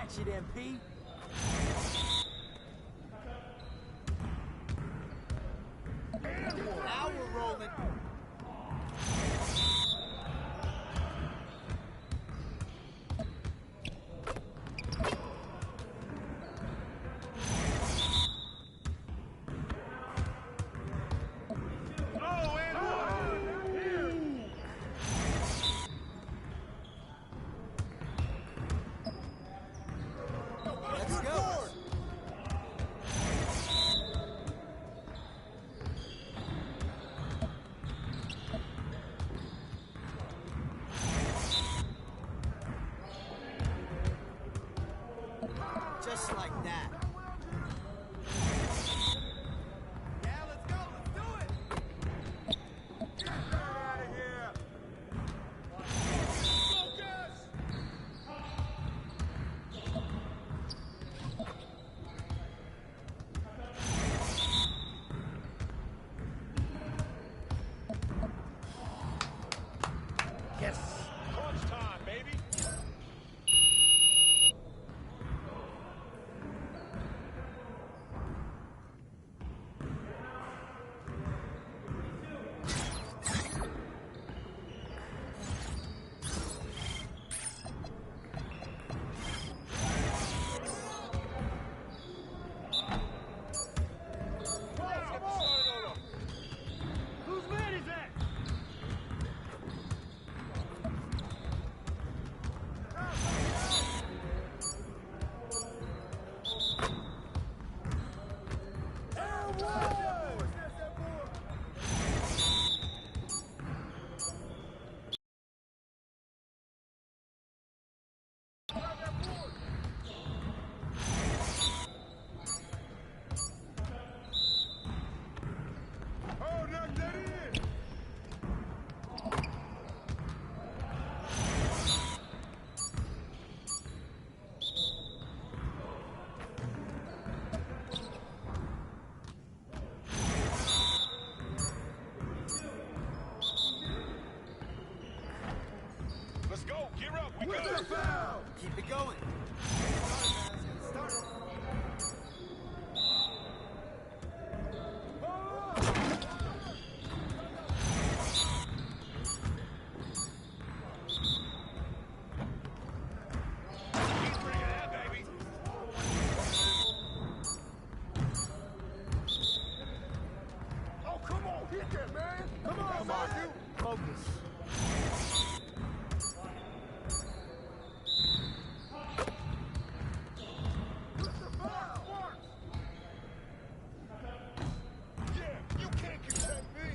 Catch it, MP. Now we're rolling. Let's go. Just like that. Yeah, let's go. Let's do it. Get out of here. Focus. Yes. Crunch time, baby. Whose man is that? Oh, knock that in! Let's go, gear up, we got it. Keep it going. Keep bringing that, baby. Oh, come on, hit that, man. Come on, man. Focus. Yeah, you can't contain me.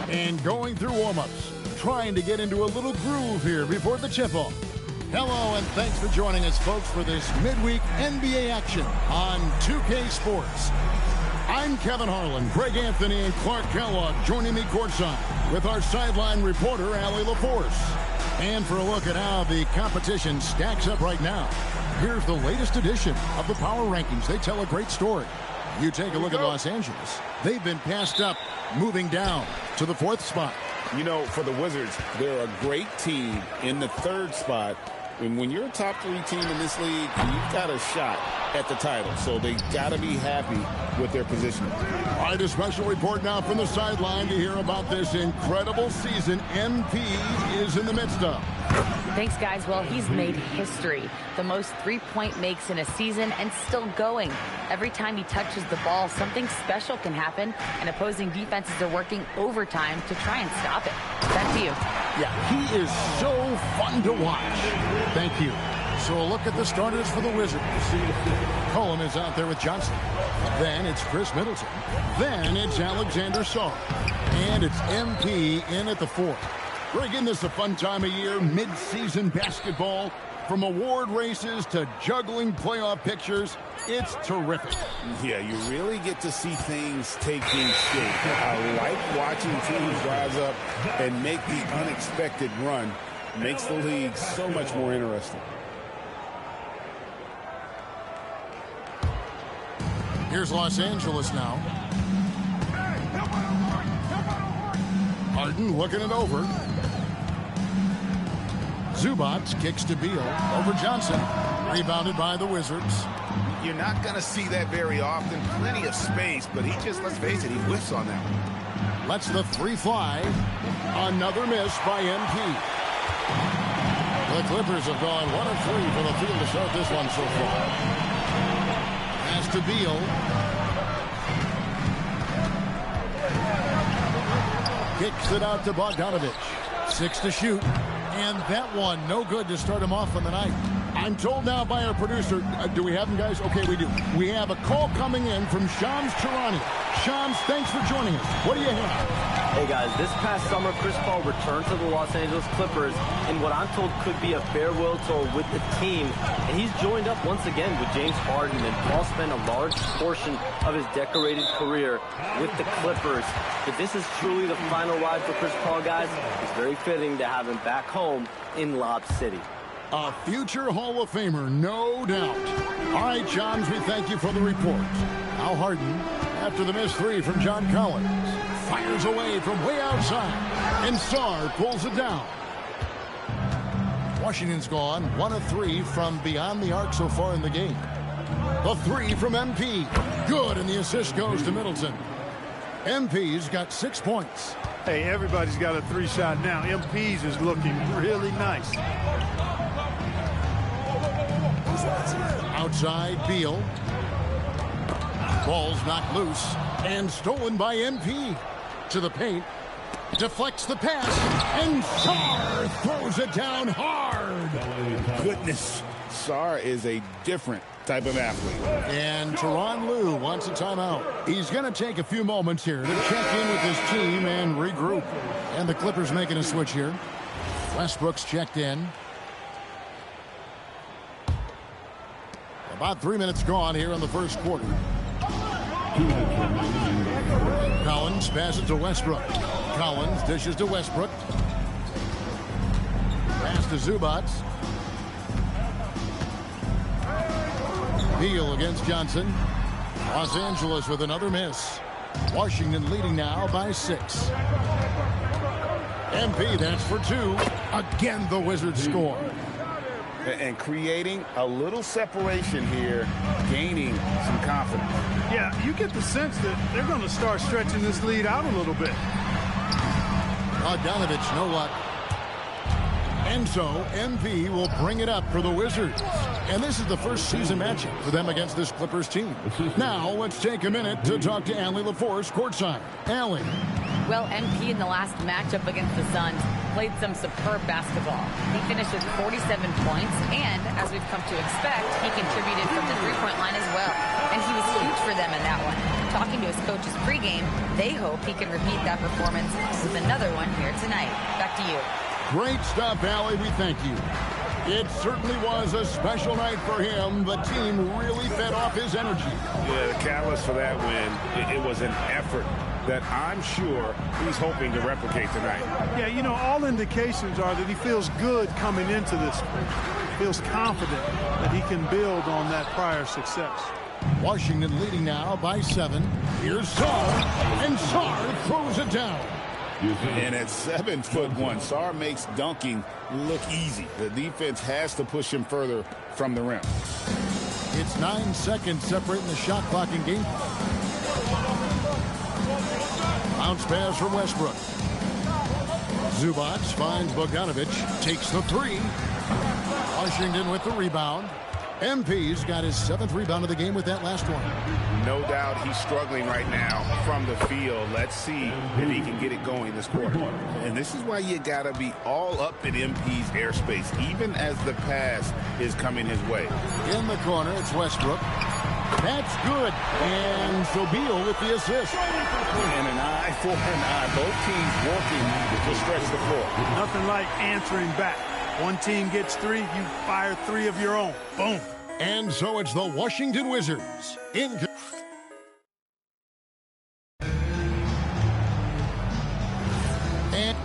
And going through warm-ups, trying to get into a little groove here before the tip-off. Hello, and thanks for joining us, folks, for this midweek NBA action on 2K Sports. I'm Kevin Harlan, Greg Anthony, and Clark Kellogg joining me courtside with our sideline reporter, Allie LaForce. And for a look at how the competition stacks up right now, here's the latest edition of the Power Rankings. They tell a great story. You take a look at Los Angeles. They've been passed up, moving down to the 4th spot. You know, for the Wizards, they're a great team in the 3rd spot. And when you're a top 3 team in this league, you've got a shot at the title. So they got to be happy with their positioning. All right, a special report now from the sideline to hear about this incredible season MP is in the midst of. Thanks, guys. Well, he's made history. The most three-point makes in a season and still going. Every time he touches the ball, something special can happen, and opposing defenses are working overtime to try and stop it. Back to you. Yeah, he is so fun to watch. Thank you. So a look at the starters for the Wizards. Cohen is out there with Johnson. Then it's Chris Middleton. Then it's Alexander Sarr. And it's MP in at the 4th. Greg, isn't this a fun time of year? Mid-season basketball. From award races to juggling playoff pictures, it's terrific. Yeah, you really get to see things taking shape. I like watching teams rise up and make the unexpected run. Makes the league so much more interesting. Here's Los Angeles now. Harden looking it over. Zubac kicks to Beal over Johnson. Rebounded by the Wizards. You're not going to see that very often. Plenty of space, but he just, let's face it, he whiffs on that one. Lets the 3 fly. Another miss by MP. The Clippers have gone 1 of 3 from the field to start this one so far. Pass to Beal. Kicks it out to Bogdanovich. 6 to shoot. And that one, no good to start him off on the night. I'm told now by our producer, do we have him, guys? Okay, we do. We have a call coming in from Shams Charania. Shams, thanks for joining us. What do you have? Hey, guys, this past summer, Chris Paul returned to the Los Angeles Clippers in what I'm told could be a farewell tour with the team. And he's joined up once again with James Harden, and Paul spent a large portion of his decorated career with the Clippers. If this is truly the final ride for Chris Paul, guys, it's very fitting to have him back home in Lob City. A future Hall of Famer, no doubt. All right, Johns, we thank you for the report. Now Harden, after the missed 3 from John Collins, fires away from way outside, and Sarr pulls it down. Washington's gone 1 of 3 from beyond the arc so far in the game. The 3 from MP, good, and the assist goes to Middleton. MP's got 6 points. Hey, everybody's got a 3-shot now. MP's is looking really nice. Outside, Beal. Ball's knocked loose and stolen by MP. To the paint. Deflects the pass. And Sarr throws it down hard. Goodness. Sarr is a different type of athlete. And Tyronn Lue wants a timeout. He's going to take a few moments here to check in with his team and regroup. And the Clippers making a switch here. Westbrook's checked in. About 3 minutes gone here in the first quarter. Collins passes to Westbrook. Collins dishes to Westbrook. Pass to Zubac. Beal against Johnson. Los Angeles with another miss. Washington leading now by 6. MP, that's for 2. Again, the Wizards score. And creating a little separation here, gaining some confidence. Yeah, you get the sense that they're going to start stretching this lead out a little bit. Bogdanovich, no luck. And so, MP will bring it up for the Wizards. And this is the first season matchup for them against this Clippers team. Now, let's take a minute to talk to Allie LaForce courtside. Allie. Well, MP in the last matchup against the Suns played some superb basketball. He finished with 47 points, and as we've come to expect, he contributed from the three-point line as well. And he was huge for them in that one. Talking to his coaches pregame, they hope he can repeat that performance with another one here tonight. Back to you. Great stuff, Allie. We thank you. It certainly was a special night for him. The team really fed off his energy. Yeah, the catalyst for that win, it was an effort that I'm sure he's hoping to replicate tonight. Yeah, you know, all indications are that he feels good coming into this. Feels confident that he can build on that prior success. Washington leading now by 7. Here's Sarr, and Sarr throws it down. And at 7'1", Sarr makes dunking look easy. The defense has to push him further from the rim. It's 9 seconds separating the shot clock in game. Bounce pass from Westbrook. Zubac finds Bogdanovic, takes the 3. Washington with the rebound. MP's got his 7th rebound of the game with that last one. No doubt he's struggling right now from the field. Let's see if he can get it going this quarter. And this is why you got to be all up in MP's airspace, even as the pass is coming his way. In the corner, it's Westbrook. That's good. And Sobeel with the assist. And an eye for an eye. Both teams working to stretch the floor. Nothing like answering back. One team gets 3, you fire 3 of your own. Boom. And so it's the Washington Wizards in. And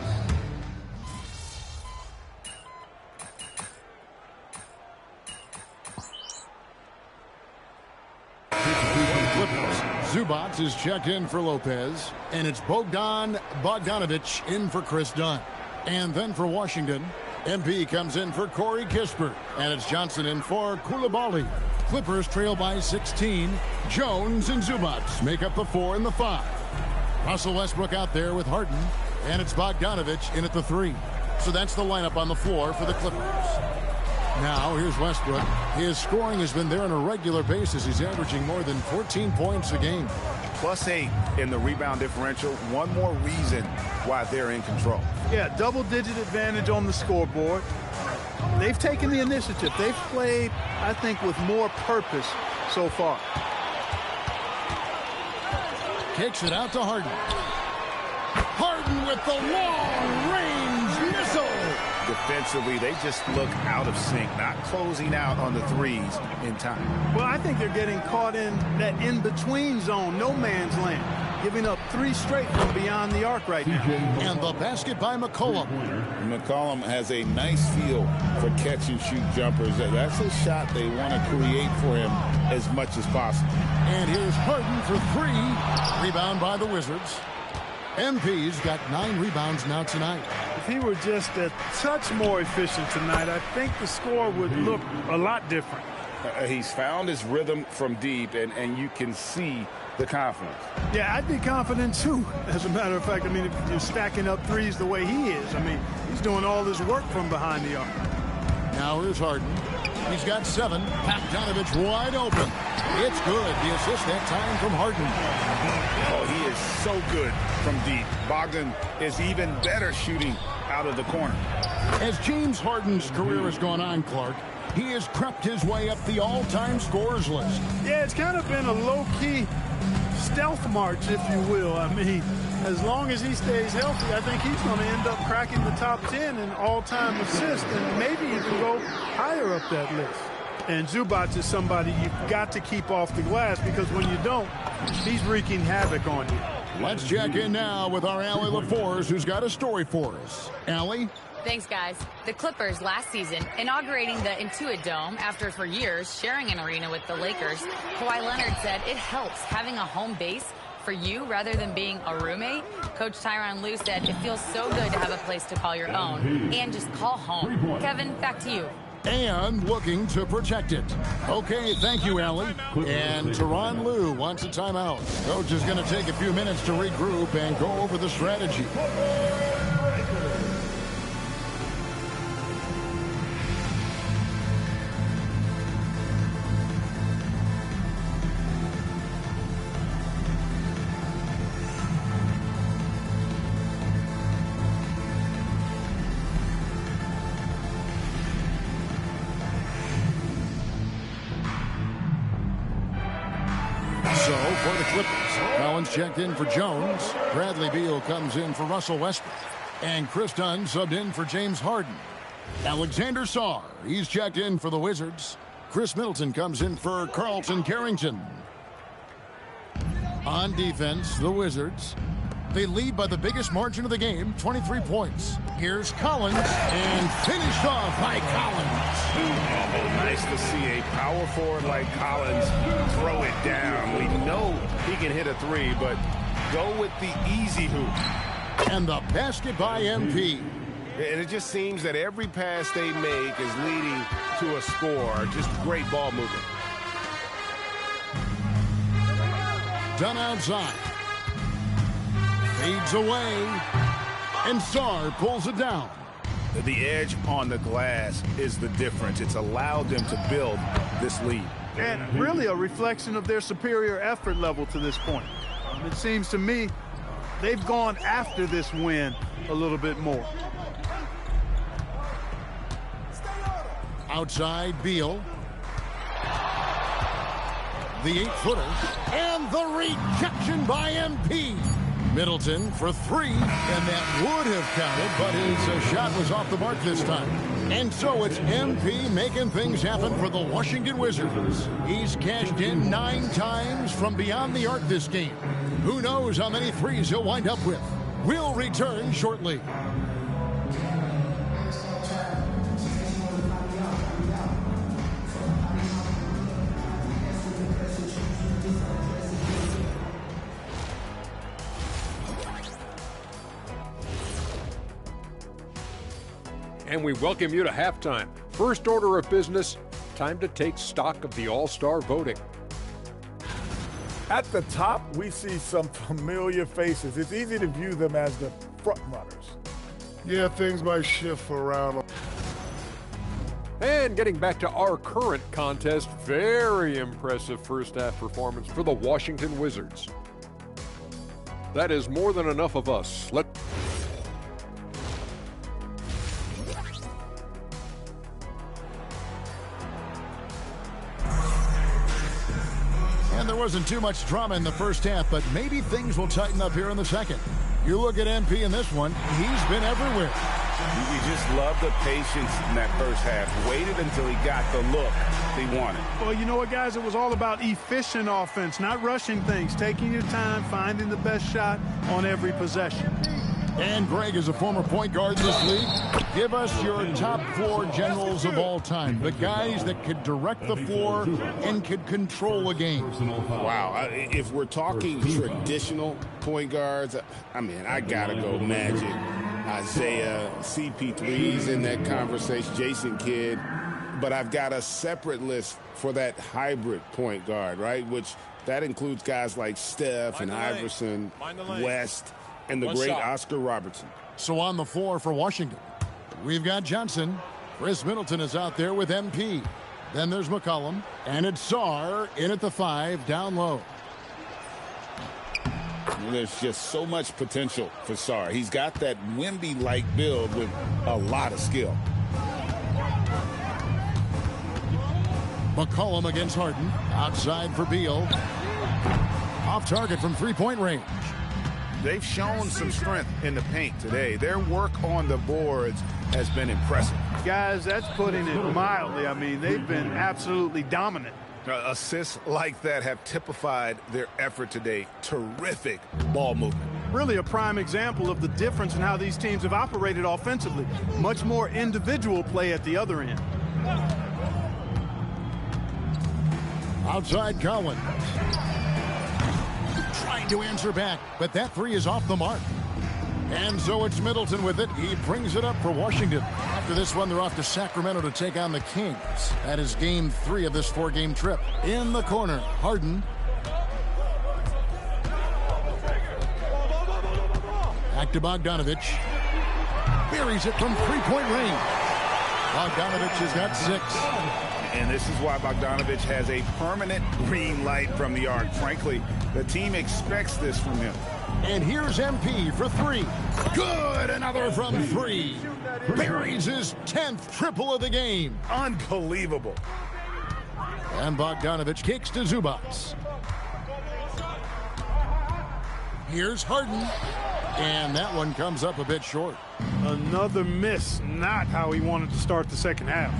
Zubac is checked in for Lopez, and it's Bogdanovic in for Chris Dunn. And then for Washington, MP comes in for Corey Kispert, and it's Johnson in for Coulibaly. Clippers trail by 16. Jones and Zubac make up the 4 and the 5. Russell Westbrook out there with Harden, and it's Bogdanovic in at the 3. So that's the lineup on the floor for the Clippers. Now here's Westbrook. His scoring has been there on a regular basis. He's averaging more than 14 points a game. +8 in the rebound differential. One more reason why they're in control. Yeah, double-digit advantage on the scoreboard. They've taken the initiative. They've played, I think, with more purpose so far. Kicks it out to Harden. Harden with the long-range missile. Defensively, they just look out of sync, not closing out on the threes in time. Well, I think they're getting caught in that in-between zone, no man's land, giving up 3 straight from beyond the arc right now. And the basket by McCollum. McCollum has a nice feel for catch-and-shoot jumpers. That's a shot they want to create for him as much as possible. And here's Harden for 3. Rebound by the Wizards. MP's got 9 rebounds now tonight. If he were just a touch more efficient tonight, I think the score would look a lot different. He's found his rhythm from deep, and you can see the confidence. Yeah, I'd be confident too. As a matter of fact, I mean, if you're stacking up threes the way he is, I mean, he's doing all this work from behind the arc. Now here's Harden. He's got 7. Bogdanovic wide open. It's good. The assist that time from Harden. Oh, he is so good from deep. Bogdan is even better shooting out of the corner. As James Harden's career has gone on, Clark, he has crept his way up the all-time scorers list. Yeah, it's kind of been a low-key stealth march, if you will. I mean, as long as he stays healthy, I think he's going to end up cracking the top 10 in all-time assists, and maybe even go higher up that list. And Zubac is somebody you've got to keep off the glass, because when you don't, he's wreaking havoc on you. Let's check in now with our Allie LaForce, who's got a story for us. Allie? Thanks, guys. The Clippers last season inaugurating the Intuit Dome after for years sharing an arena with the Lakers. Kawhi Leonard said it helps having a home base for you rather than being a roommate. Coach Tyronn Lue said it feels so good to have a place to call your own and just call home. Kevin, back to you. And looking to protect it. Okay, thank you, Allie. And Tyronn Lue wants a timeout. Coach is going to take a few minutes to regroup and go over the strategy. Clippers. Collins checked in for Jones. Bradley Beal comes in for Russell Westbrook. And Chris Dunn subbed in for James Harden. Alexander Sarr, he's checked in for the Wizards. Chris Middleton comes in for Carlton Carrington. On defense, the Wizards. They lead by the biggest margin of the game, 23 points. Here's Collins, and finished off by Collins. Oh, nice to see a power forward like Collins throw it down. We know he can hit a three, but go with the easy hoop. And the basket by MP. And it just seems that every pass they make is leading to a score. Just great ball movement. Done outside. Fades away. And Sarr pulls it down. The edge on the glass is the difference. It's allowed them to build this lead. And really a reflection of their superior effort level to this point. It seems to me they've gone after this win a little bit more. Outside, Beal. The 8-footer. And the rejection by MP. Middleton for three, and that would have counted, but his shot was off the mark this time. And so it's MP making things happen for the Washington Wizards. He's cashed in 9 times from beyond the arc this game. Who knows how many threes he'll wind up with. We'll return shortly. And we welcome you to halftime. First order of business, time to take stock of the All-Star voting. At the top, we see some familiar faces. It's easy to view them as the front runners. Yeah, things might shift around. And getting back to our current contest, very impressive first half performance for the Washington Wizards. That is more than enough of us. And there wasn't too much drama in the first half, but maybe things will tighten up here in the second. You look at MP in this one, he's been everywhere. You just love the patience in that first half. Waited until he got the look he wanted. Well, you know what, guys? It was all about efficient offense, not rushing things, taking your time, finding the best shot on every possession. And Greg is a former point guard in this league. Give us your top 4 generals of all time, the guys that could direct the floor and could control a game. Wow, if we're talking traditional point guards, I mean, I gotta go Magic, Isaiah, CP3's in that conversation, Jason Kidd. But I've got a separate list for that hybrid point guard, right? Which that includes guys like Steph and Iverson, West, and the great Oscar Robertson. So on the floor for Washington, we've got Johnson. Chris Middleton is out there with MP. Then there's McCollum. And it's Sarr in at the 5, down low. There's just so much potential for Sarr. He's got that Wemby-like build with a lot of skill. McCollum against Harden. Outside for Beal. Off target from three-point range. They've shown some strength in the paint today. Their work on the boards has been impressive. Guys, that's putting it mildly. I mean, they've been absolutely dominant. Assists like that have typified their effort today. Terrific ball movement. Really a prime example of the difference in how these teams have operated offensively. Much more individual play at the other end. Outside Collins. Trying to answer back, but that 3 is off the mark. And so it's Middleton with it. He brings it up for Washington. After this one, they're off to Sacramento to take on the Kings. That is game 3 of this 4-game trip. In the corner, Harden. Back to Bogdanovich. Buries it from three-point range. Bogdanovich has got 6. And this is why Bogdanovich has a permanent green light from the arc. Frankly, the team expects this from him. And here's MP for 3. Good, another from 3. Buries his 10th triple of the game. Unbelievable. And Bogdanovich kicks to Zubac. Here's Harden. And that one comes up a bit short. Another miss. Not how he wanted to start the second half.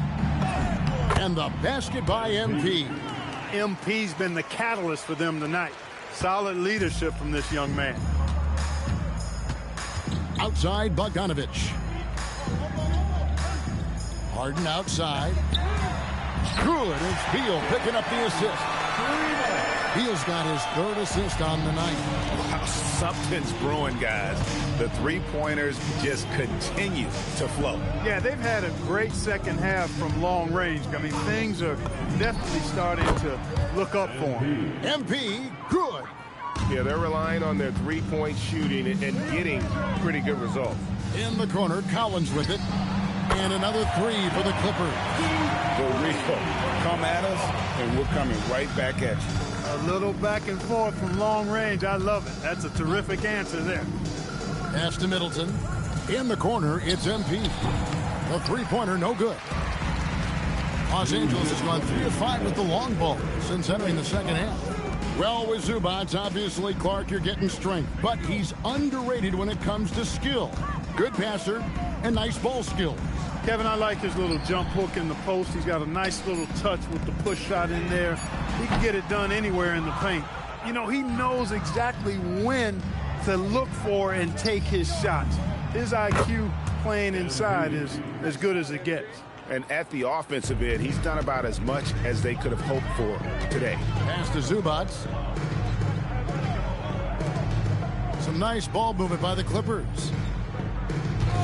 And the basket by MP. MP's been the catalyst for them tonight. Solid leadership from this young man. Outside, Bogdanovich. Harden outside. Good. It's Beal picking up the assist. Beal's got his third assist on the night. Wow, something's brewing, guys. The three-pointers just continue to flow. Yeah, they've had a great second half from long range. I mean, things are definitely starting to look up for them. MP, good. Yeah, they're relying on their three-point shooting and getting pretty good results. In the corner, Collins with it. And another three for the Clippers. For real. Come at us, and we're coming right back at you. A little back and forth from long range. I love it. That's a terrific answer there. Pass to Middleton. In the corner, it's MP. The three-pointer, no good. Los Angeles has gone 3 of 5 with the long ball since entering the second half. Well, with Zubac, obviously, Clark, you're getting strength. But he's underrated when it comes to skill. Good passer and nice ball skills. Kevin, I like his little jump hook in the post. He's got a nice little touch with the push shot in there. He can get it done anywhere in the paint. You know, he knows exactly when to look for and take his shots. His IQ playing inside is as good as it gets. And at the offensive end, he's done about as much as they could have hoped for today. Pass to Zubac. Some nice ball movement by the Clippers.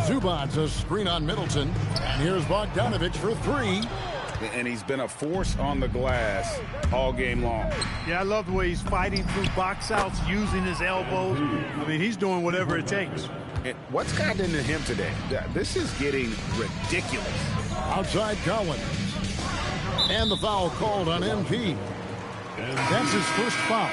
Zubac, a screen on Middleton. And here's Bogdanovich for three. And he's been a force on the glass all game long. Yeah, I love the way he's fighting through box outs, using his elbows. I mean, he's doing whatever it takes. And what's gotten into him today? This is getting ridiculous. Outside Collins. And the foul called on MP. That's his first foul.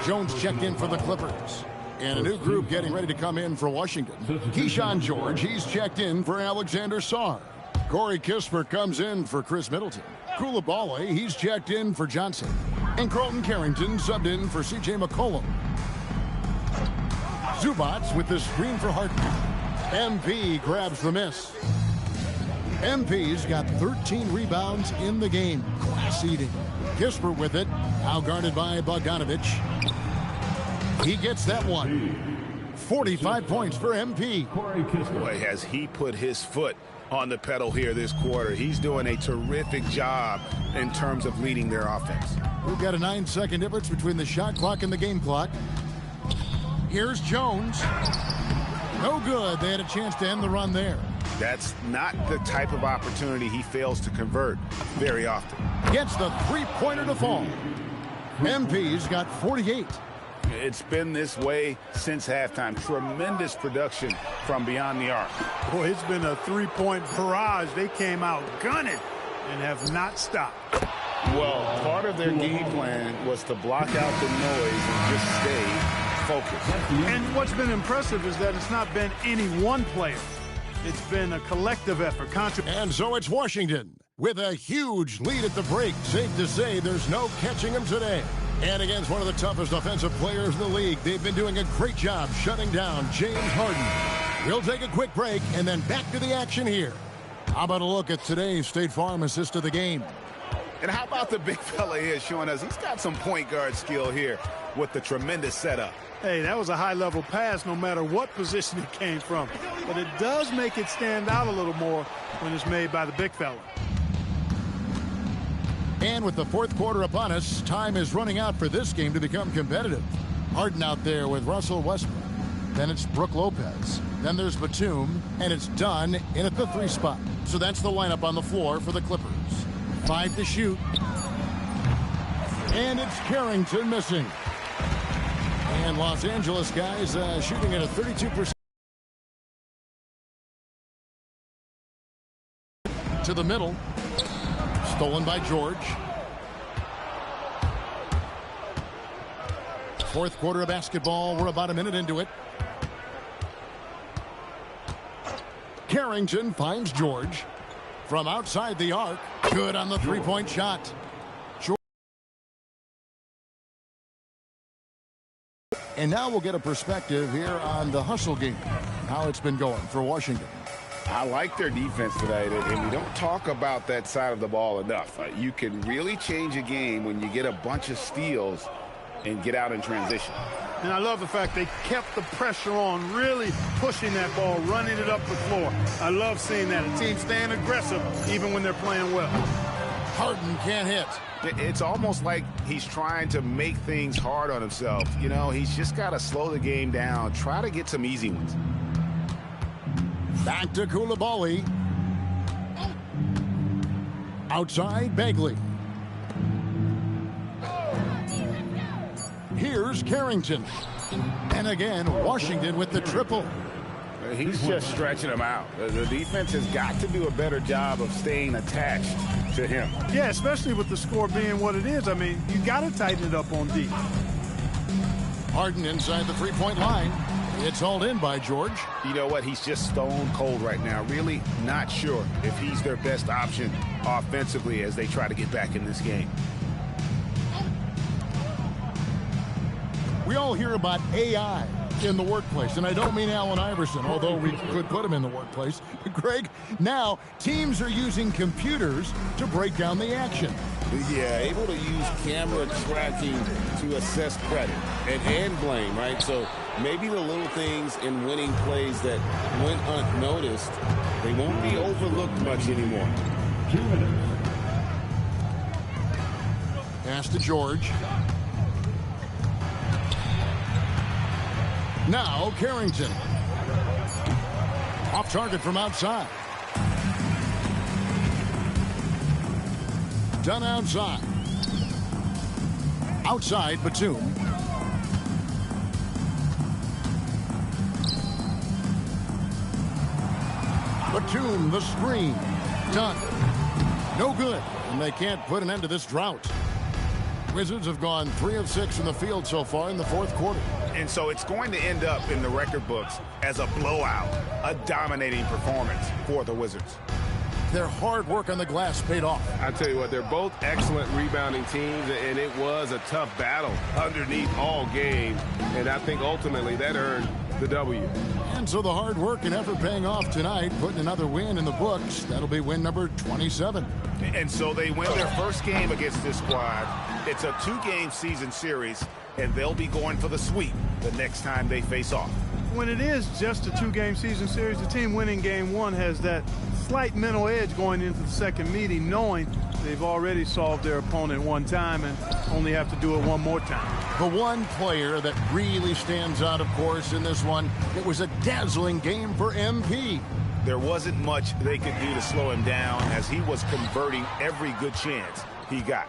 Jones checked in for the Clippers. And a new group getting ready to come in for Washington. Keyshawn George, he's checked in for Alexander Sarr. Corey Kispert comes in for Chris Middleton. Koulibaly, he's checked in for Johnson. And Carlton Carrington subbed in for C.J. McCollum. Zubac with the screen for Harden. MP grabs the miss. MP's got 13 rebounds in the game. Class eating. Kispert with it. Now guarded by Bogdanovich. He gets that one. 45 points for MP. Boy, has he put his foot on the pedal here this quarter. He's doing a terrific job in terms of leading their offense. We've got a 9-second difference between the shot clock and the game clock. Here's Jones. No good. They had a chance to end the run there. That's not the type of opportunity he fails to convert very often. Gets the three-pointer to fall. MP's got 48. It's been this way since halftime. Tremendous production from beyond the arc. Boy, it's been a three-point barrage. They came out gunning and have not stopped. Well, part of their game plan was to block out the noise and just stay focused. And what's been impressive is that it's not been any one player. It's been a collective effort. And so it's Washington with a huge lead at the break. Safe to say there's no catching them today. And against one of the toughest offensive players in the league, they've been doing a great job shutting down James Harden. We'll take a quick break and then back to the action here. How about a look at today's State Farm assist of the game? And how about the big fella here showing us he's got some point guard skill here with the tremendous setup. Hey, that was a high-level pass no matter what position it came from. But it does make it stand out a little more when it's made by the big fella. And with the fourth quarter upon us, time is running out for this game to become competitive. Harden out there with Russell Westbrook. Then it's Brook Lopez. Then there's Batum, and it's Dunn in at the 3 spot. So that's the lineup on the floor for the Clippers. 5 to shoot. And it's Carrington missing. And Los Angeles guys shooting at a 32%. To the middle. Stolen by George. Fourth quarter of basketball. We're about a minute into it. Carrington finds George. From outside the arc. Good on the three-point shot. And now we'll get a perspective here on the hustle game, how it's been going for Washington. I like their defense tonight, and we don't talk about that side of the ball enough. You can really change a game when you get a bunch of steals and get out in transition. And I love the fact they kept the pressure on, really pushing that ball, running it up the floor. I love seeing that. A team staying aggressive even when they're playing well. Harden can't hit. It's almost like he's trying to make things hard on himself. You know, he's just got to slow the game down, try to get some easy ones. Back to Coulibaly. Outside, Bagley. Here's Carrington. And again, Washington with the triple. He's just stretching them out. The defense has got to do a better job of staying attached to him. Yeah, especially with the score being what it is. I mean, you got to tighten it up on D. Harden inside the three-point line. It's hauled in by George. You know what? He's just stone cold right now. Really not sure if he's their best option offensively as they try to get back in this game. We all hear about AI in the workplace, and I don't mean Allen Iverson, although we could put him in the workplace. Greg, now teams are using computers to break down the action. Yeah, able to use camera tracking to assess credit and blame, right? So maybe the little things in winning plays that went unnoticed, they won't be overlooked much anymore. 2 minutes. Pass to George. Now Carrington. Off target from outside. Done outside. Outside, Batum. Batum, the screen. Done. No good. And they can't put an end to this drought. Wizards have gone 3 of 6 in the field so far in the fourth quarter. And so it's going to end up in the record books as a blowout, a dominating performance for the Wizards. Their hard work on the glass paid off. I tell you what, they're both excellent rebounding teams, and it was a tough battle underneath all game. And I think ultimately that earned the W. And so the hard work and effort paying off tonight, putting another win in the books. That'll be win number 27. And so they win their first game against this squad. It's a 2-game season series, and they'll be going for the sweep the next time they face off. When it is just a 2-game season series, the team winning game 1 has that slight mental edge going into the second meeting, knowing they've already solved their opponent one time and only have to do it one more time. The one player that really stands out, of course, in this one, it was a dazzling game for MP. There wasn't much they could do to slow him down as he was converting every good chance he got.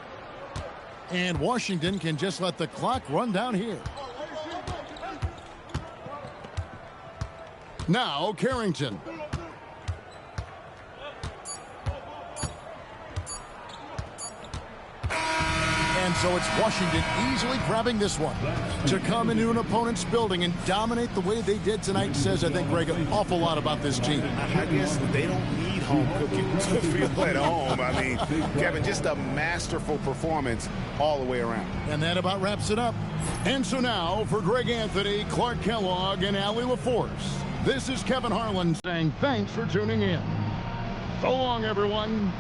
And Washington can just let the clock run down here. Now Carrington. And so it's Washington easily grabbing this one. To come into an opponent's building and dominate the way they did tonight says, I think, Greg, an awful lot about this team. I guess they don't need home cooking to feel at home. I mean, Kevin, just a masterful performance all the way around. And that about wraps it up. And so now, for Greg Anthony, Clark Kellogg, and Allie LaForce, this is Kevin Harlan saying thanks for tuning in. So long, everyone.